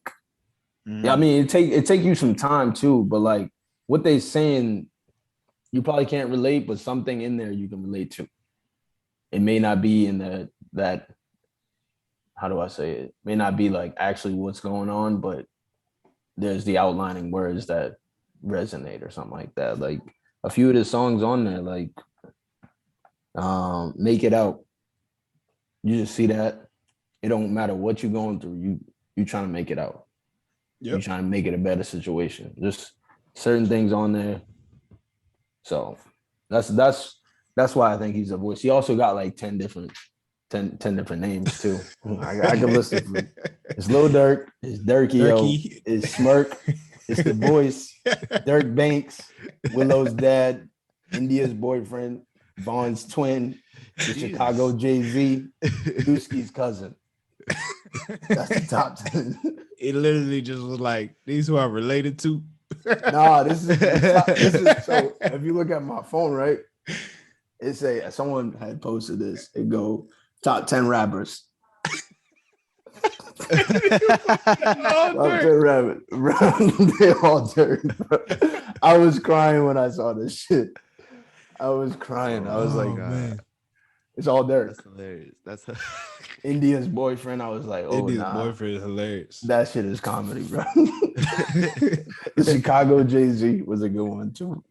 yeah, I mean, it take you some time too, but like what they saying, you probably can't relate, but something in there you can relate to. It may not be in that how do I say it? May not be like actually what's going on, but there's the outlining words that resonate or something like that. Like a few of the songs on there, like Make It Out. You just see that. It don't matter what you're going through, you trying to make it out. Yep. You're trying to make it a better situation. Just certain things on there. So that's why I think he's a voice. He also got like 10 different names too. I can listen for it. It's Lil Durk, it's Durky, it's Smirk, it's The Voice, Dirk Banks, Willow's dad, India's boyfriend, Vaughn's twin, the Chicago Jay-Z, Dusky's cousin. That's the top 10. It literally just was like, these who I'm related to. Nah, this is so if you look at my phone, right? It say someone had posted this. It go top 10 rappers. Top 10 rappers. They all dirt. I was crying when I saw this shit. I was crying. I was like, man. It's all dirt. That's hilarious. That's India's boyfriend. I was like, India's boyfriend is hilarious. That shit is comedy, bro. The Chicago Jay-Z was a good one too.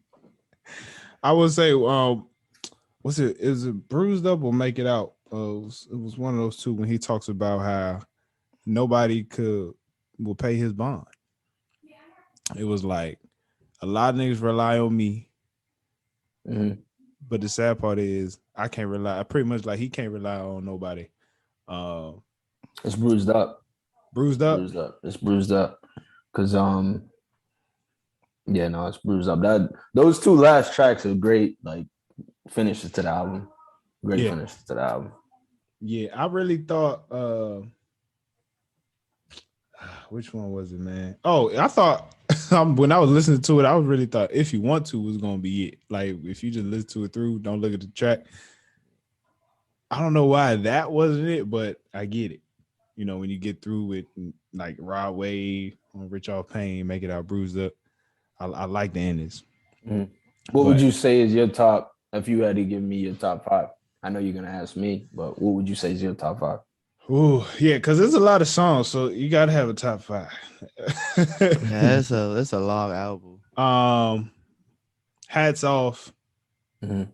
I would say, what's it? Is it Bruised Up or Make It Out? It was one of those two when he talks about how nobody will pay his bond. It was like a lot of niggas rely on me. Mm-hmm. But the sad part is I can't rely. Pretty much like he can't rely on nobody. It's bruised up. Bruised up. Bruised up. It's bruised up. Cause yeah, no, it's bruised up. Those two last tracks are great. Like finishes to the album. Great finishes to the album. Yeah, I really thought. Which one was it, man? Oh, I thought when I was listening to it, I really thought If You Want To was gonna be it. Like if you just listen to it through, don't look at the track. I don't know why that wasn't it, but I get it. You know, when you get through with like Rod Wave on Rich Off Pain, Make It Out, Bruised Up. I like the endings. Mm-hmm. What would you say is your top? If you had to give me your top 5, I know you're gonna ask me, but what would you say is your top 5? Oh yeah, because there's a lot of songs, so you gotta have a top 5. Yeah, it's a long album. Hats Off. Mm-hmm.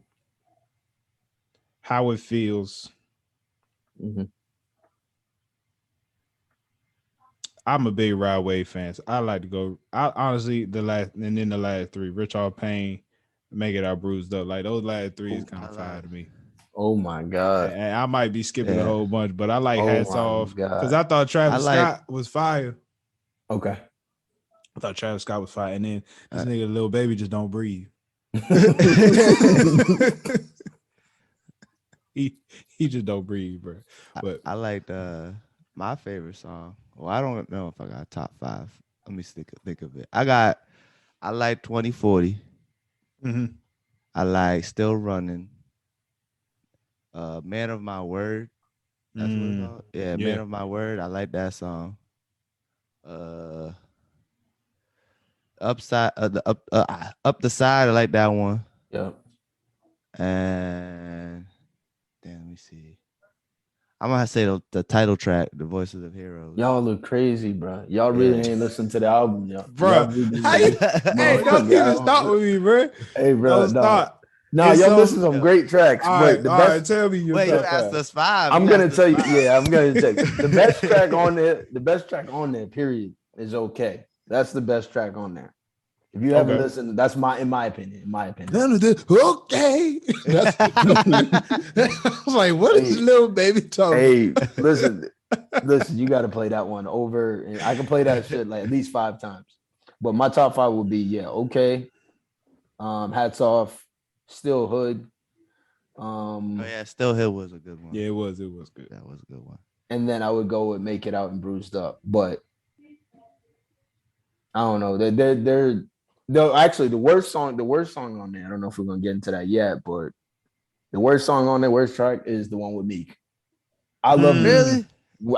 How It Feels. Mm-hmm. I'm a big Rod Wave fan. So I like to go. Honestly, the last 3, Rich Off Pain, Make It Out, Bruised Up. Like those last 3 is kind of fire to me. Oh my god! And I might be skipping a whole bunch, but I like Hats Off because I thought Travis Scott was fire. Okay. I thought Travis Scott was fire, and then this nigga Lil Baby just don't breathe. he just don't breathe, bro. But I liked my favorite song. Well, I don't know if I got top 5. Let me think of it. I like 2040. Mm-hmm. I like Still Running. Man of My Word. That's what it's called. Yeah, Yeah. Man of My Word. I like that song. Uh, Upside, up the side. I like that one. Yeah. And damn, let me see. I'm gonna say the title track, "The Voices of Heroes." Y'all look crazy, bro. Y'all really Yeah. ain't listen to the album, y'all Bro, really how ain't you? listen to the Hey, don't motherfucking even start album. with me, bro. Hey, bro, Don't no. start. No, It's y'all so. listen to some great tracks, but the All right. best Tell me your Wait, you top asked five. us five. I'm You gonna asked us tell you, five. yeah, I'm gonna tell you. The best track on there, period, is okay. That's the best track on there. If you haven't Okay. listened, that's in my opinion. In my opinion. None of this. Okay. That's. I was like, what is Hey, little baby talking about? hey, listen, you got to play that one over, and I can play that shit like at least 5 times. But my top five would be okay. Hats off, Still Hood. Oh yeah, Still Hill was a good one. Yeah, it was. It was good. That was a good one. And then I would go with Make It Out and Bruised Up. But I don't know. They're actually the worst song on there. I don't know if we're gonna get into that yet, but the worst song on there, worst track is the one with Meek. I love Meek. Really?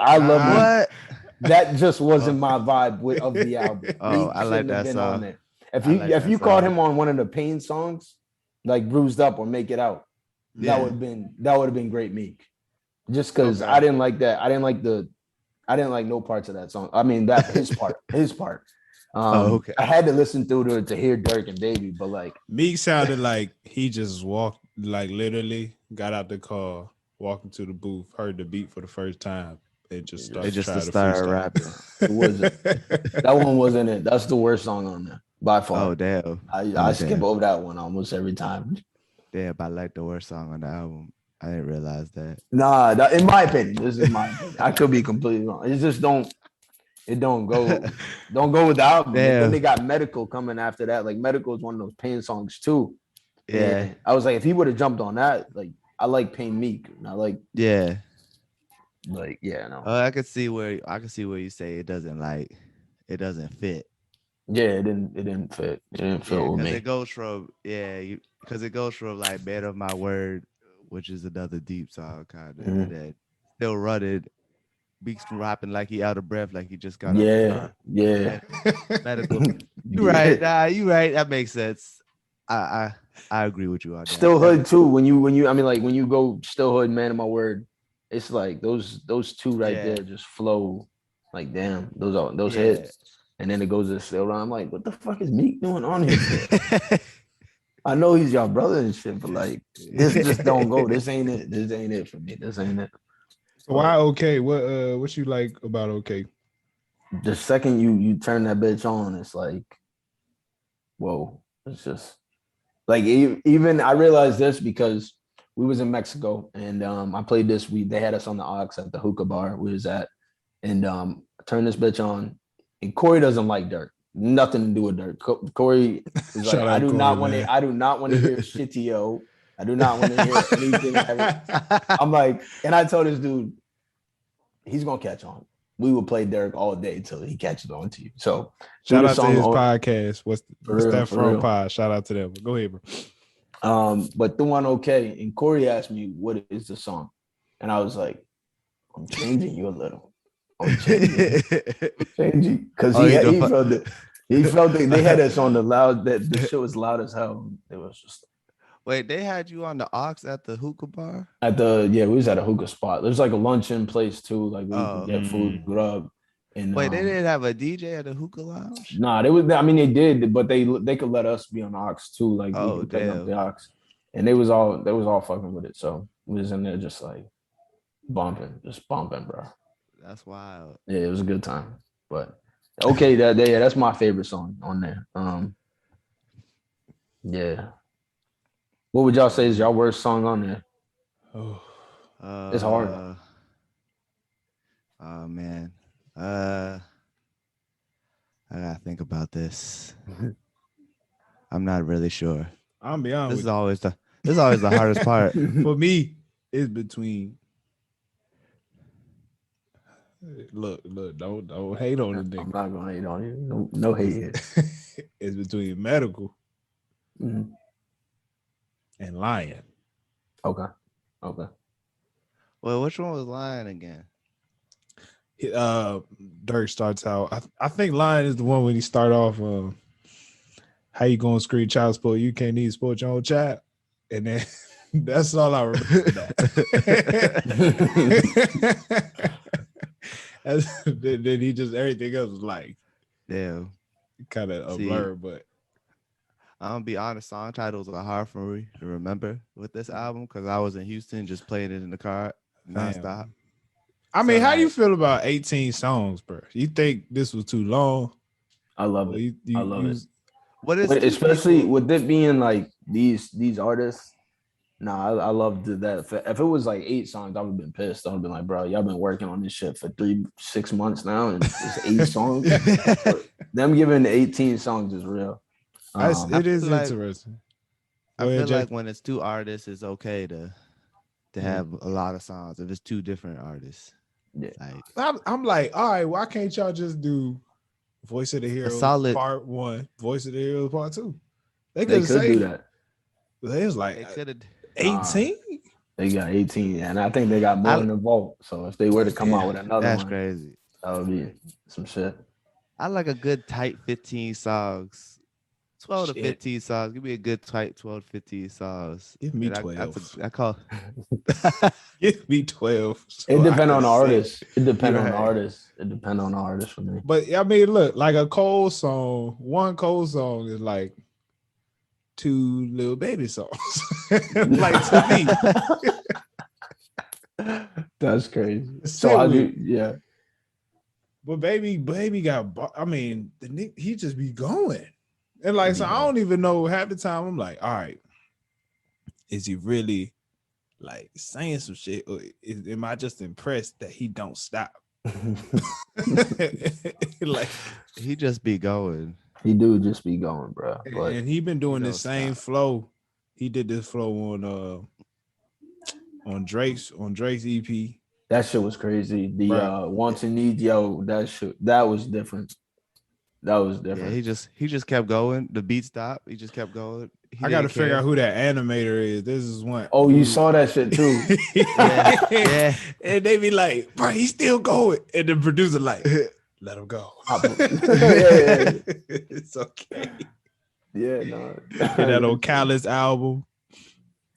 I love Meek. What? That just wasn't my vibe of the album. Oh, Meek I like shouldn't have that been on song. there. I like If that you caught song. him on one of the Pain songs, like Bruised Up or Make It Out, Yeah. that would have been great Meek. Just because Okay. I didn't like that. I didn't like no parts of that song. I mean that his part. Okay. I had to listen through to hear Durk and Baby, but like Meek sounded like he just walked, like literally got out the car, walked into the booth, heard the beat for the first time, and just They started just trying to started freestyle. rapping. it wasn't. That one wasn't it. That's the worst song on there by far. Oh damn. I skip over that one almost every time. Damn, I like the worst song on the album. I didn't realize that. Nah, in my opinion, this is my opinion. I could be completely wrong. It just don't go with the album. And then Damn. they got Medical coming after that. Like Medical is one of those Pain songs too. Yeah. And I was like, if he would have jumped on that, like I like Pain Meek. And I like Yeah. no. I can see where you say it doesn't fit. Yeah, it didn't fit. It didn't fit with Because me. it goes from like Man of My Word, which is another deep song kind of, and then Still Running, Beaks rapping like he out of breath, like he just got out the car. Yeah. Medical. You right. Nah, you right. That makes sense. I agree with you on that. Still Hood too. When you I mean like when you go Still Hood, Man of My Word, it's like those two right there just flow like damn, those hits. And then it goes to Still Run. I'm like, what the fuck is Meek doing on here? I know he's your brother and shit, but like this just don't go. This ain't it. This ain't it for me. This ain't it. Why okay? What you like about okay? The second you turn that bitch on, it's like, whoa. It's just like even I realized this because we was in Mexico and I played this. They had us on the aux at the hookah bar we was at, and I turned this bitch on. And Corey doesn't like Durk. Nothing to do with Durk. Corey is like, I do not want to hear shitio. I do not want to hear anything. I'm like, and I told this dude, he's gonna catch on. We will play Durk all day till he catches on to you. So shout out to his podcast. What's that from? real. Pod. Shout out to them. Go ahead, bro. But the one okay, and Corey asked me what is the song, and I was like, I'm changing you a little. I'm changing because he felt it. He felt that they had us on the loud. That the shit was loud as hell. It was just. Wait, they had you on the aux at the hookah bar? We was at a hookah spot. There's like a luncheon place too, like where you can get food, grub. And wait, they didn't have a DJ at the hookah lounge? Nah, they was. I mean, they did, but they could let us be on the aux too. Like we could pick up the aux, and they was all fucking with it. So we was in there just like bumping, bro. That's wild. Yeah, it was a good time. But okay, that's my favorite song on there. Yeah. What would y'all say is your worst song on there? It's hard. Oh man. I gotta think about this. I'm not really sure. I'm be honest. This is always the hardest part. For me, it's between Look, don't hate on the I'm nigga. not gonna hate on you. No hate here. It's between medical Mhm. and lying. Okay. Well, which one was lying again? Dirk starts out. I think lying is the one when he start off. How you gonna scream child support? You can't even support your own child, and then that's all I remember. Then he just everything else was like Damn. kind of a See, blur, but I'm gonna be honest. Song titles are hard for me to remember with this album because I was in Houston just playing it in the car nonstop. damn. I mean, how you feel about 18 songs, bro? You think this was too long? I love Or it. you, I love it. What is Especially with it being like these artists. Nah, I loved that. If it was like 8 songs, I would have been pissed. I would have been like, bro, y'all been working on this shit for 6 months now, and it's 8 songs. Them giving 18 songs is real. It is like, interesting. I feel like when it's 2 artists, it's okay to have a lot of songs if it's 2 different artists. Yeah. Like, I'm like, all right, why can't y'all just do Voice of the Heroes Part 1, Voice of the Heroes Part 2? They could do that. They was like, they could have 18. They got 18, and I think they got more in the vault. So if they were to come out with another that's one, crazy. that would be some shit. I like a good tight 15 songs. 12 to 15 songs. Give me a good tight 12 to 15 songs. Give me 12. I call Give me 12. So it depends on the artist. It depends on the artist. It depends on the artist for me. But I mean, look, like a Cole song, one Cole song is like 2 Lil Baby songs. Like to me. That's crazy. So how do yeah. But baby got, I mean, he just be going. And like, so I don't even know half the time. I'm like, all right, is he really like saying some shit? Or am I just impressed that he don't stop? Like, he just be going. He do just be going, bro. But and he been doing the same flow. He did this flow on Drake's EP. That shit was crazy. The wants and needs, that was different. That was different. Yeah, he just kept going. The beat stopped. He just kept going. I got to figure out who that animator is. This is one. Oh, you saw that shit too. yeah. And they be like, bro, he's still going. And the producer like, let him go. It's okay. Yeah, no. And that old Callous album.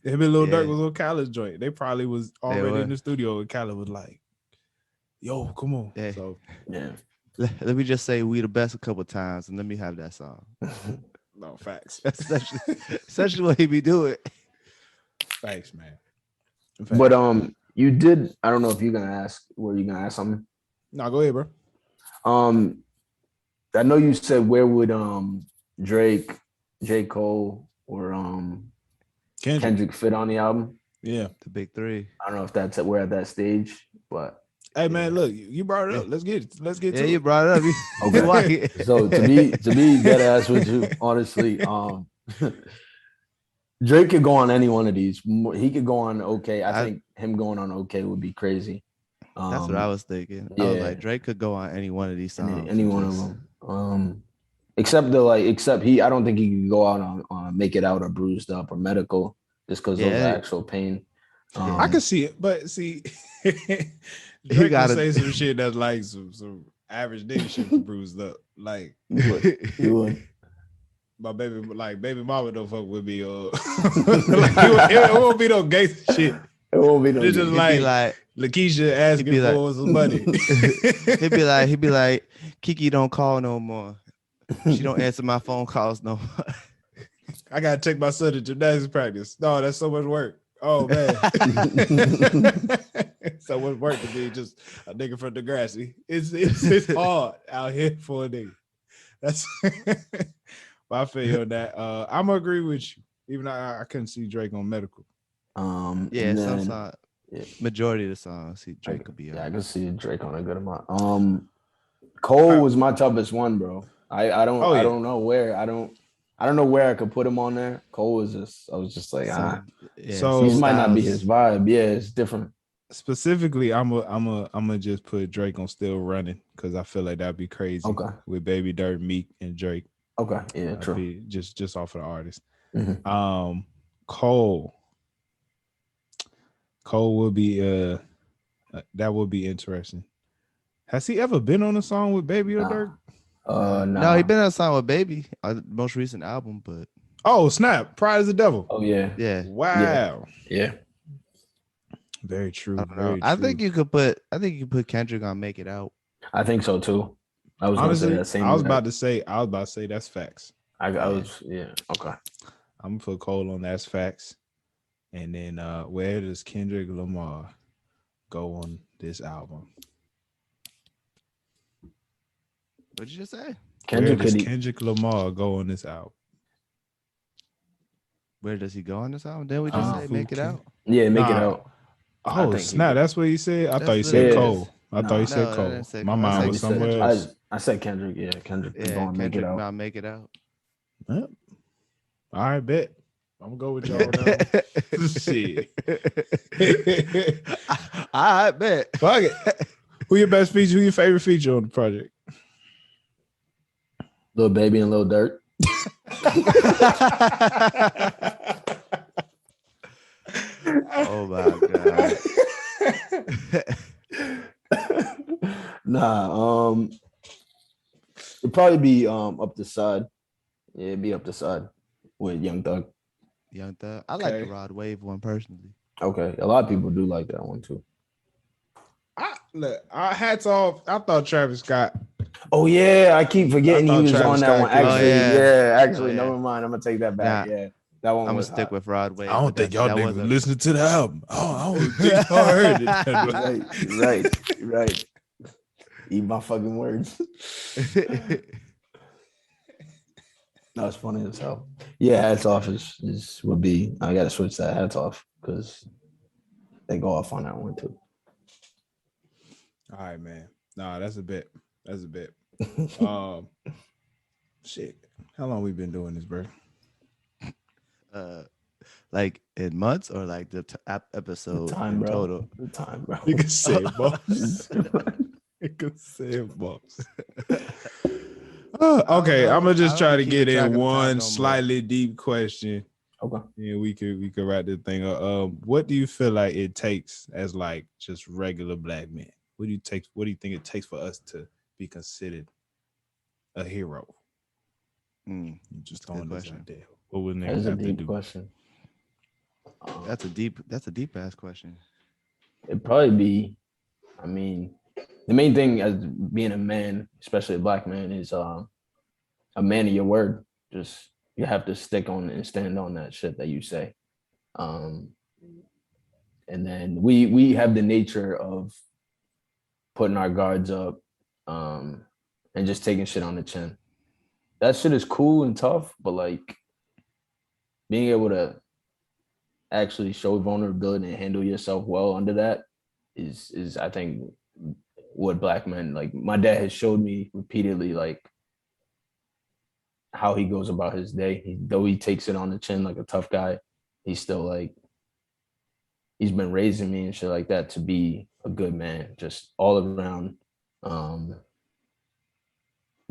Him and Lil Durk was on Callous joint. They probably was already in the studio, and Callous was like, yo, come on. Yeah. So yeah. Let me just say we the best a couple times, and let me have that song. No, facts. That's essentially what he be doing. Facts, man. Facts. But you did. I don't know if you're gonna ask. Were you gonna ask something? No, go ahead, bro. I know you said where would Drake, J. Cole, or Kendrick fit on the album? Yeah, the big 3. I don't know if we're at that stage, but. Hey man, look, you brought it up. Let's get to it. Yeah, you brought it up. Okay. So to be dead ass with you, honestly, Drake could go on any one of these. He could go on OK. I think him going on OK would be crazy. That's what I was thinking. Yeah. I was like, Drake could go on any one of these songs. Any one of them. Except he. I don't think he could go out on Make It Out or Bruised Up or Medical, just because those are actual pain. I can see it, but see. Drake can say some shit that's like some average nigga shit for Bruised Up. Like you would. My baby mama don't fuck with me or it won't be no gangster shit. It won't be no it's just like Lakeisha asking for some money. He'd be like, Kiki don't call no more. She don't answer my phone calls no more. I gotta take my son to gymnastics practice. No, that's so much work. Oh man. So much work to be just a nigga from Degrassi. It's hard out here for a nigga. That's I feel you on that. I'm gonna agree with you. Even though I couldn't see Drake on Medical. Some songs, majority of the songs, Drake could be on. Yeah, I can see Drake on a good amount. Cole was my toughest one, bro. I don't know where I don't know where I could put him on there. Cole was just I was just like so he might not be his vibe. Yeah, it's different. specifically, I'm a just put Drake on Still Running because I feel like that'd be crazy Okay. with Baby Dirt, Meek, and Drake. Okay. Yeah. I'd True. be just off of the artist. Mhm. Cole. Cole would be that would be interesting. Has he ever been on a song with Baby or Nah. Dirk? No, he Nah. been on a song with Baby, most recent album, but Oh snap! Pride is the Devil. Oh yeah. yeah, Yeah. Wow. Yeah. Very I true. don't know. Very true. I think you could put Kendrick on Make It Out. I think so too. I was gonna say Honestly, that same. I was about to say that's facts. I Yeah. was. Yeah. Okay. I'm gonna put Cole on that's facts. And then where does Kendrick Lamar go on this album? What'd you just say? Where Kendrick does could. Kendrick Lamar go on this album? Where does he go on this album? Didn't we just say Make It Out? Yeah. Make it Nah. out. I Oh think he snap! could. That's what he said. I thought That's you what it said Yeah. Cole. is. I thought you Nah. said No, I Cole. didn't say My Cole. I mind said was you said somewhere Kendrick. else. I said Kendrick. Yeah. Kendrick could go Yeah, and make it Kendrick out. Make It Out. Yep. All right, bet. I'm gonna go with y'all now. Shit. I bet. Fuck it. Who your best feature? Who your favorite feature on the project? Lil Baby and Lil Durk. Oh my god. Nah. It'd probably be up the side. Yeah, it'd be up the side with Young Thug. Young Thug. I like the Okay. Rod Wave one personally. Okay, a lot of people do like that one too. Hats off. I thought Travis Scott. Oh yeah, I keep forgetting I he thought was Travis on that Scott one. killed Actually, it. actually, Oh, yeah. never mind. I'm gonna take that back. Nah, Yeah, that one I'm gonna was stick hot. with Rod Wave. I don't but think that y'all niggas wasn't- listening to the album. I don't think y'all heard it. Right. Eat my fucking words. No, it's funny as hell. Yeah, hats off is would be. I gotta switch that hats off because they go off on that one too. All right, man. Nah, that's a bit. That's a bit. Shit. How long we been doing this, bro? like in months or like the episode Time, in bro. total? The time, bro. You can say it, boss. You can say it, boss. Okay, I'm gonna just try to get in one slightly deep question. Okay. Yeah, we could wrap this thing up. What do you feel like it takes as like just regular black men? What do you think it takes for us to be considered a hero? Just throwing this out there. What would niggas have to do? Question. That's a deep ass question. It'd probably be, I mean, the main thing as being a man, especially a black man, is a man of your word. Just you have to stick on and stand on that shit that you say. And then we have the nature of putting our guards up and just taking shit on the chin. That shit is cool and tough, but like being able to actually show vulnerability and handle yourself well under that is I think what black men, like my dad has showed me repeatedly, like how he goes about his day. Though he takes it on the chin like a tough guy, he's still like, he's been raising me and shit like that to be a good man, just all around.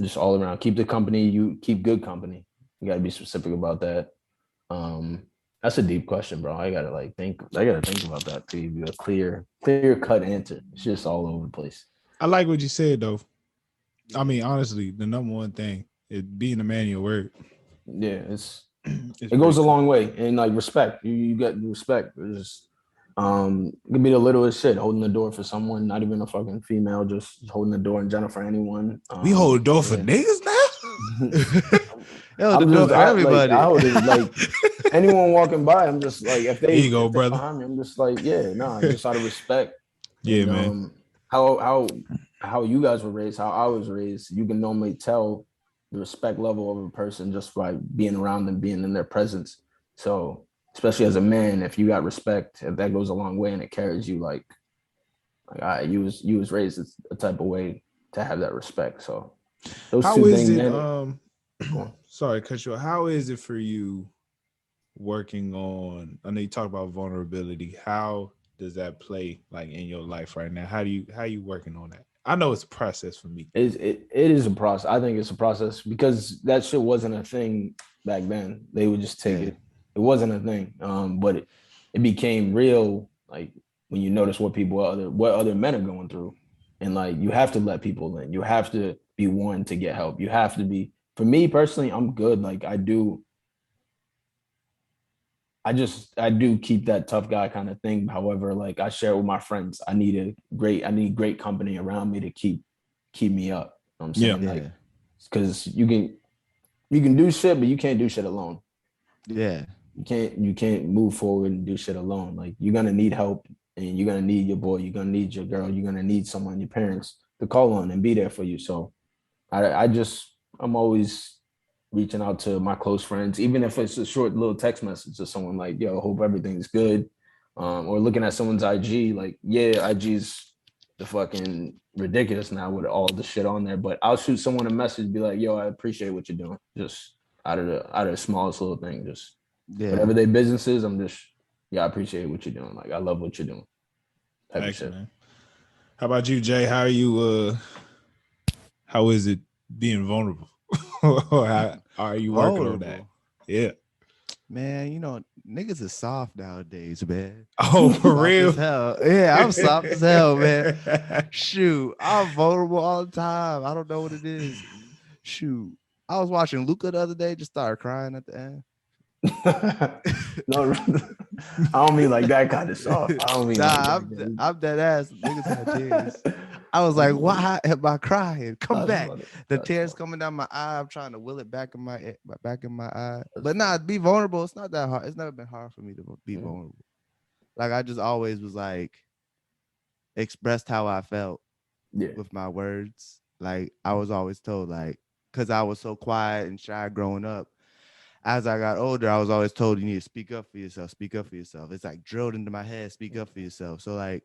Just all around. Keep the company, you keep good company. You gotta be specific about that. That's a deep question, bro. I gotta think about that to give you a clear cut answer. It's just all over the place. I like what you said though. I mean, honestly, the number one thing is being a man of your word. Yeah, it goes a long way. And like respect. You get respect. It's it could be the littlest shit, holding the door for someone, not even a fucking female, just holding the door in general for anyone. We hold the door for niggas now. Yo, the door for everybody. I hold it like anyone walking by. I'm just like, if they go, brother. Behind me, I'm just like, yeah, just out of respect. Yeah, and, man. How you guys were raised, how I was raised, you can normally tell the respect level of a person just by being around them, being in their presence. So especially as a man, if you got respect, if that goes a long way and it carries you, like you was raised a type of way to have that respect. So those how two is things. It? Sorry, cut you off. How is it for you working on? I know you talk about vulnerability. How does that play like in your life right now? How you working on that? I know it's a process for me. It is a process. I think it's a process because that shit wasn't a thing back then. They would just take it. It wasn't a thing. But it became real like when you notice what other men are going through. And like you have to let people in. You have to be one to get help. You have to be for me personally, I'm good. Like I do keep that tough guy kind of thing. However, like I share with my friends, I need great company around me to keep me up. You know what I'm saying? Yeah. Like because you can do shit, but you can't do shit alone. Yeah. You can't move forward and do shit alone. Like you're gonna need help and you're gonna need your boy, you're gonna need your girl, you're gonna need someone, your parents to call on and be there for you. So I'm always reaching out to my close friends, even if it's a short little text message to someone like, yo, hope everything's good. Or looking at someone's IG, like, yeah, IG's the fucking ridiculous now with all the shit on there. But I'll shoot someone a message, be like, yo, I appreciate what you're doing. Just out of the smallest little thing. Just whatever their business is, I'm just, yeah, I appreciate what you're doing. Like I love what you're doing. Type of shit. Man. How about you, Jay? How is it being vulnerable? Or how are you working on that? Yeah. Man, you know, niggas is soft nowadays, man. Oh, for soft real? as hell. Yeah, I'm soft as hell, man. Shoot, I'm vulnerable all the time. I don't know what it is. Shoot. I was watching Luca the other day, just started crying at the end. No, I don't mean like that kind of soft. I don't mean I'm dead ass. Niggas had tears. I was like, why am I crying? Come back. The tears coming down my eye. I'm trying to will it back in my eye. But nah, be vulnerable. It's not that hard. It's never been hard for me to be vulnerable. Like I just always was like expressed how I felt with my words. Like I was always told, like, because I was so quiet and shy growing up. As I got older, I was always told you need to speak up for yourself. Speak up for yourself. It's like drilled into my head. Speak up for yourself. So like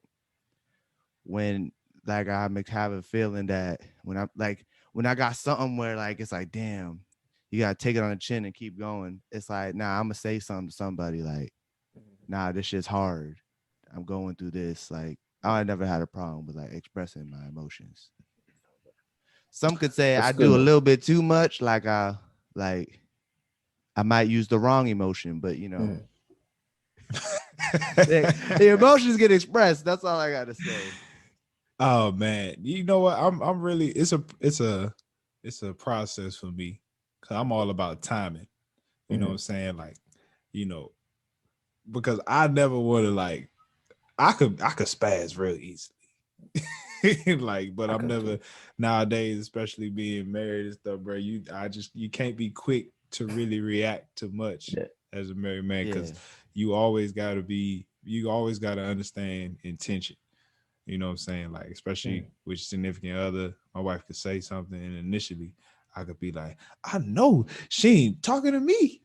when like I'm having a feeling that when I got something where like it's like damn, you gotta take it on the chin and keep going. It's like nah, I'm gonna say something to somebody like nah, this shit's hard. I'm going through this. Like I never had a problem with like expressing my emotions. Some could say I do a little bit too much. Like I might use the wrong emotion, but you know, the emotions get expressed. That's all I gotta say. Oh man, you know what? I'm really it's a process for me because I'm all about timing. You know what I'm saying? Like, you know, because I never want to like I could spaz real easily. Like, but I'm never nowadays, especially being married and stuff, bro. You can't be quick to really react to much as a married man because you always got to understand intention. You know what I'm saying? Like, especially with significant other, my wife could say something and initially I could be like, I know she ain't talking to me.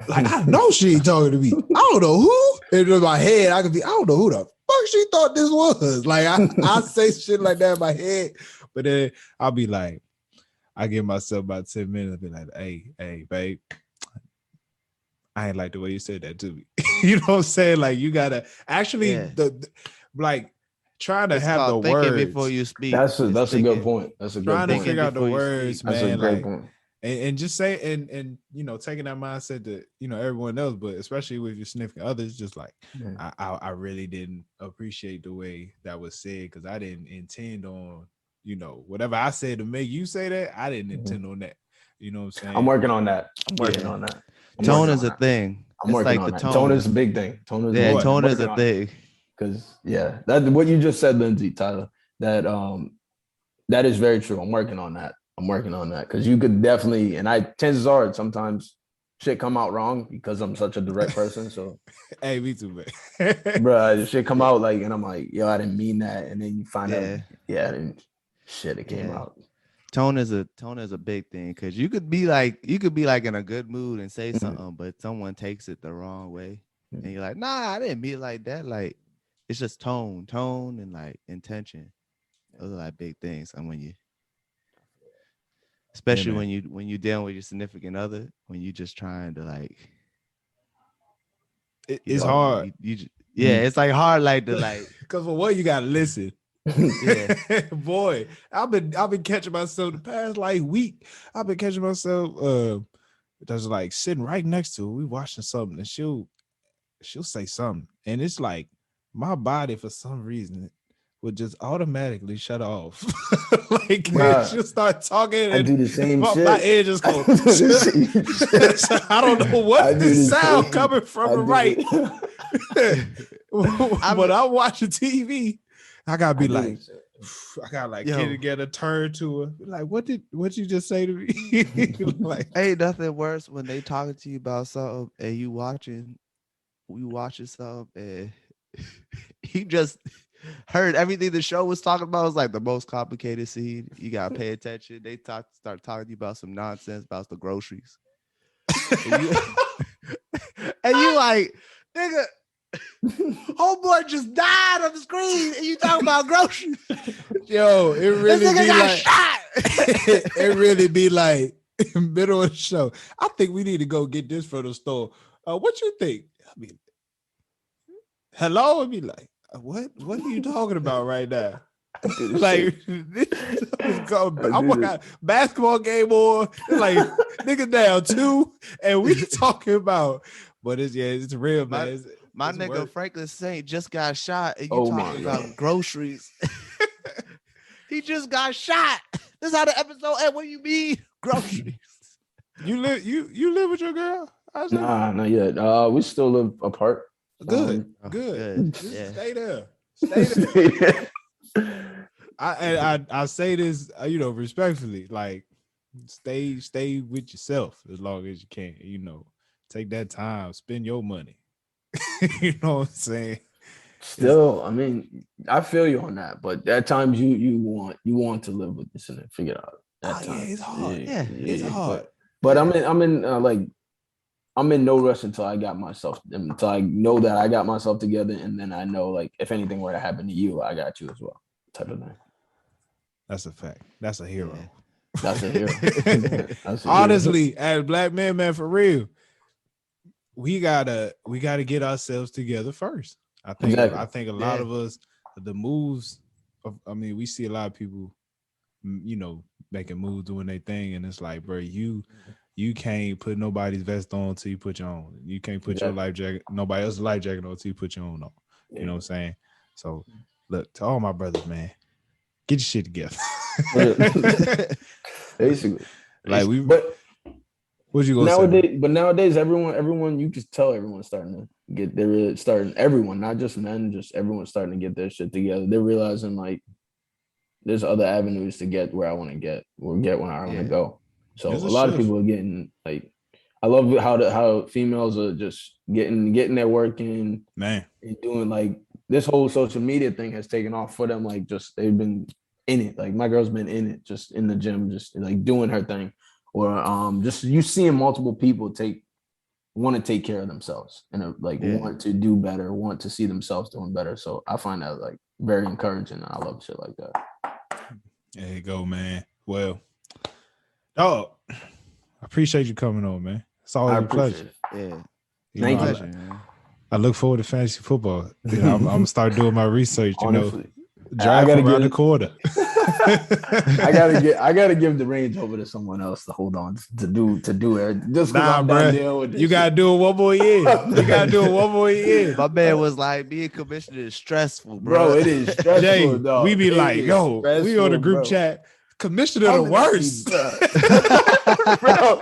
Like, I know she ain't talking to me. I don't know who. In my head, I don't know who the fuck she thought this was. Like, I say shit like that in my head, but then I'll be like, I give myself about 10 minutes. I'll be like, hey, babe, I ain't like the way you said that to me. You know what I'm saying? Like, you gotta actually like trying to have the words before you speak. That's a good point. That's a good point. Trying to figure out the words, man. That's a great point. And just say and you know, taking that mindset to, you know, everyone else, but especially with your significant others, just like I really didn't appreciate the way that was said because I didn't intend on, you know, whatever I said to make you say that, I didn't intend on that. You know what I'm saying? I'm working on that. Tone is a thing. I'm working on that. Tone is a big thing. Tone is a thing. Because that what you just said, Lindsay, Tyler, that is very true. I'm working on that because you could definitely, and chances are sometimes shit come out wrong because I'm such a direct person. So, hey, me too, man. Bro, shit come out like, and I'm like, yo, I didn't mean that, and then you find out, it came out. Tone is a big thing because you could be like in a good mood and say something, but someone takes it the wrong way, and you're like, nah, I didn't mean it like that. Like it's just tone, and like intention. Those are like big things. And when you, especially when you dealing with your significant other, when you just trying to like, it's hard. Yeah, it's like hard, like the like. Because for what you gotta listen. Yeah, Boy, I've been catching myself the past like week. I've been catching myself that's like sitting right next to her. We watching something and she'll say something. And it's like my body for some reason would just automatically shut off. Like Bruh, she'll start talking I and do the same shit. my ear just I goes. do the same shit. I don't know I what do this the sound same- coming from I the do right. the- But I'm watching TV. I gotta be I do like, the same. I gotta like Yo. get together, turn to her. Like, what you just say to me? Like, ain't nothing worse when they talking to you about something and you watching something and you just heard everything the show was talking about. It was like the most complicated scene. You gotta pay attention. They start talking to you about some nonsense about the groceries. And you, and you like, nigga, homeboy just died on the screen and you talking about groceries. yo, it really This nigga be got like shot. it really be like middle of the show. I think we need to go get this from the store. What you think? I mean, hello? I'd be like, what are you talking about right now? Like, I'm watching basketball game on, like nigga down 2, and we talking about, but it's real, man. My it's nigga work. Franklin Saint just got shot, and you Oh talking my about God. groceries. He just got shot. This is how the episode ends. What do you mean groceries? You live with your girl? How's that? Nah, not yet. We still live apart. Good. Just stay there. Stay there. I say this, respectfully, like stay with yourself as long as you can. Take that time, spend your money. You know what I'm saying? Still, I mean, I feel you on that, but at times you want to live with this and figure it out. At times, it's hard. It's hard. But I'm in no rush until I know that I got myself together, and then I know, like, if anything were to happen to you, I got you as well, type of thing. That's a fact. That's a hero. Yeah. That's a hero. That's a Honestly, as black men, man, for real, we gotta get ourselves together first. I think a lot of us, the moves we see a lot of people, making moves, doing their thing, and it's like, bro, you can't put nobody's vest on until you put your own. You can't put your life jacket, nobody else's life jacket on until you put your own on. You know what I'm saying? So look, to all my brothers, man, get your shit together. Basically, like what you gonna say? But nowadays, everyone, you can tell everyone's starting to get everyone, not just men, just everyone's starting to get their shit together. They're realizing, like, there's other avenues to get where I want to get or get where I want to go. So a lot of people are getting, like, I love how females are just getting their work in, man, and doing, like, this whole social media thing has taken off for them. Like, just they've been in it. Like, my girl's been in it, just in the gym, just like doing her thing, or just you seeing multiple people want to take care of themselves and want to do better, want to see themselves doing better. So I find that, like, very encouraging. I love shit like that. There you go, man. Well, dog, I appreciate you coming on, man. It's always a pleasure. Yeah. Thank you. Man. I look forward to fantasy football. I'm gonna start doing my research. Honestly, draft around the quarter. I gotta give the reins over to someone else to hold on to do it. Just nah, bro. You gotta do it one more year. My man was like, being commissioner is stressful, bro. It is stressful. Jay, dog. We be it like, yo, we on the group chat. Commissioner the worst. Bro.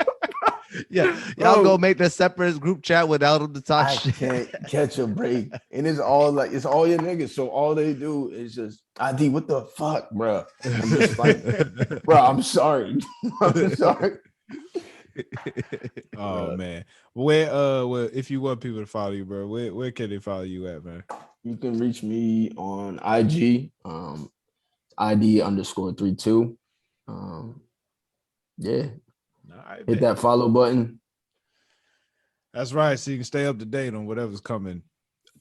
Yeah, y'all go make the separate group chat without them to talk I shit. can't catch a break, and it's all your niggas. So all they do is just, ID, what the fuck, bro? I'm just like, bro, I'm sorry. I'm sorry. Oh man, where if you want people to follow you, bro, where can they follow you at, man? You can reach me on IG, ID_32. Yeah. Right, hit that follow button. That's right. So you can stay up to date on whatever's coming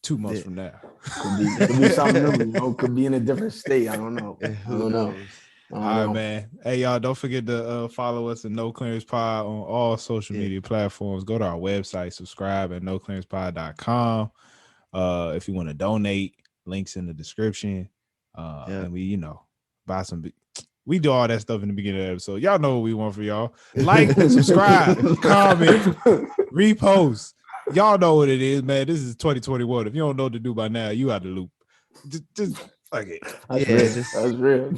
2 months from now. Could be something new. Could be in a different state. I don't know. All right, man. Hey, y'all, don't forget to follow us at No Clearance Pod on all social media platforms. Go to our website, subscribe at noclearancepod.com. If you want to donate, links in the description. And we, buy some. We do all that stuff in the beginning of the episode. Y'all know what we want for y'all. Like, subscribe, comment, repost. Y'all know what it is, man. This is 2021. If you don't know what to do by now, you out the loop. Just fuck it. That's real.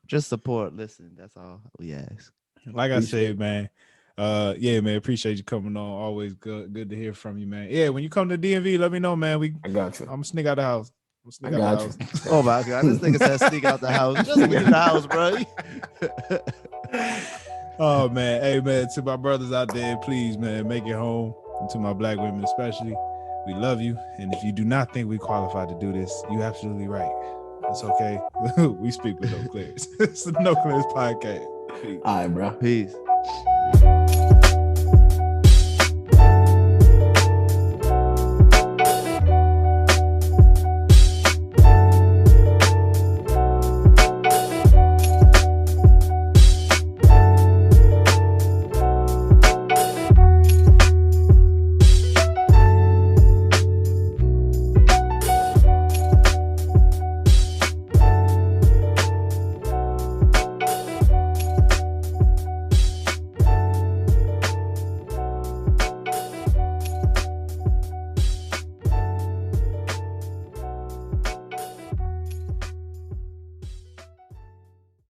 Just support. Listen, that's all we ask. Like I said, man. Man, appreciate you coming on. Always good to hear from you, man. Yeah, when you come to DMV, let me know, man. I got you. I'm gonna sneak out the house. I got you. Oh my God, this nigga said sneak out the house. Just leave the house, bro. Oh man, hey man, to my brothers out there, please, man, make it home. And to my black women especially, we love you. And if you do not think we qualified to do this, you're absolutely right. It's okay. We speak with no clears. It's the No Clears Podcast. All right, bro. Peace.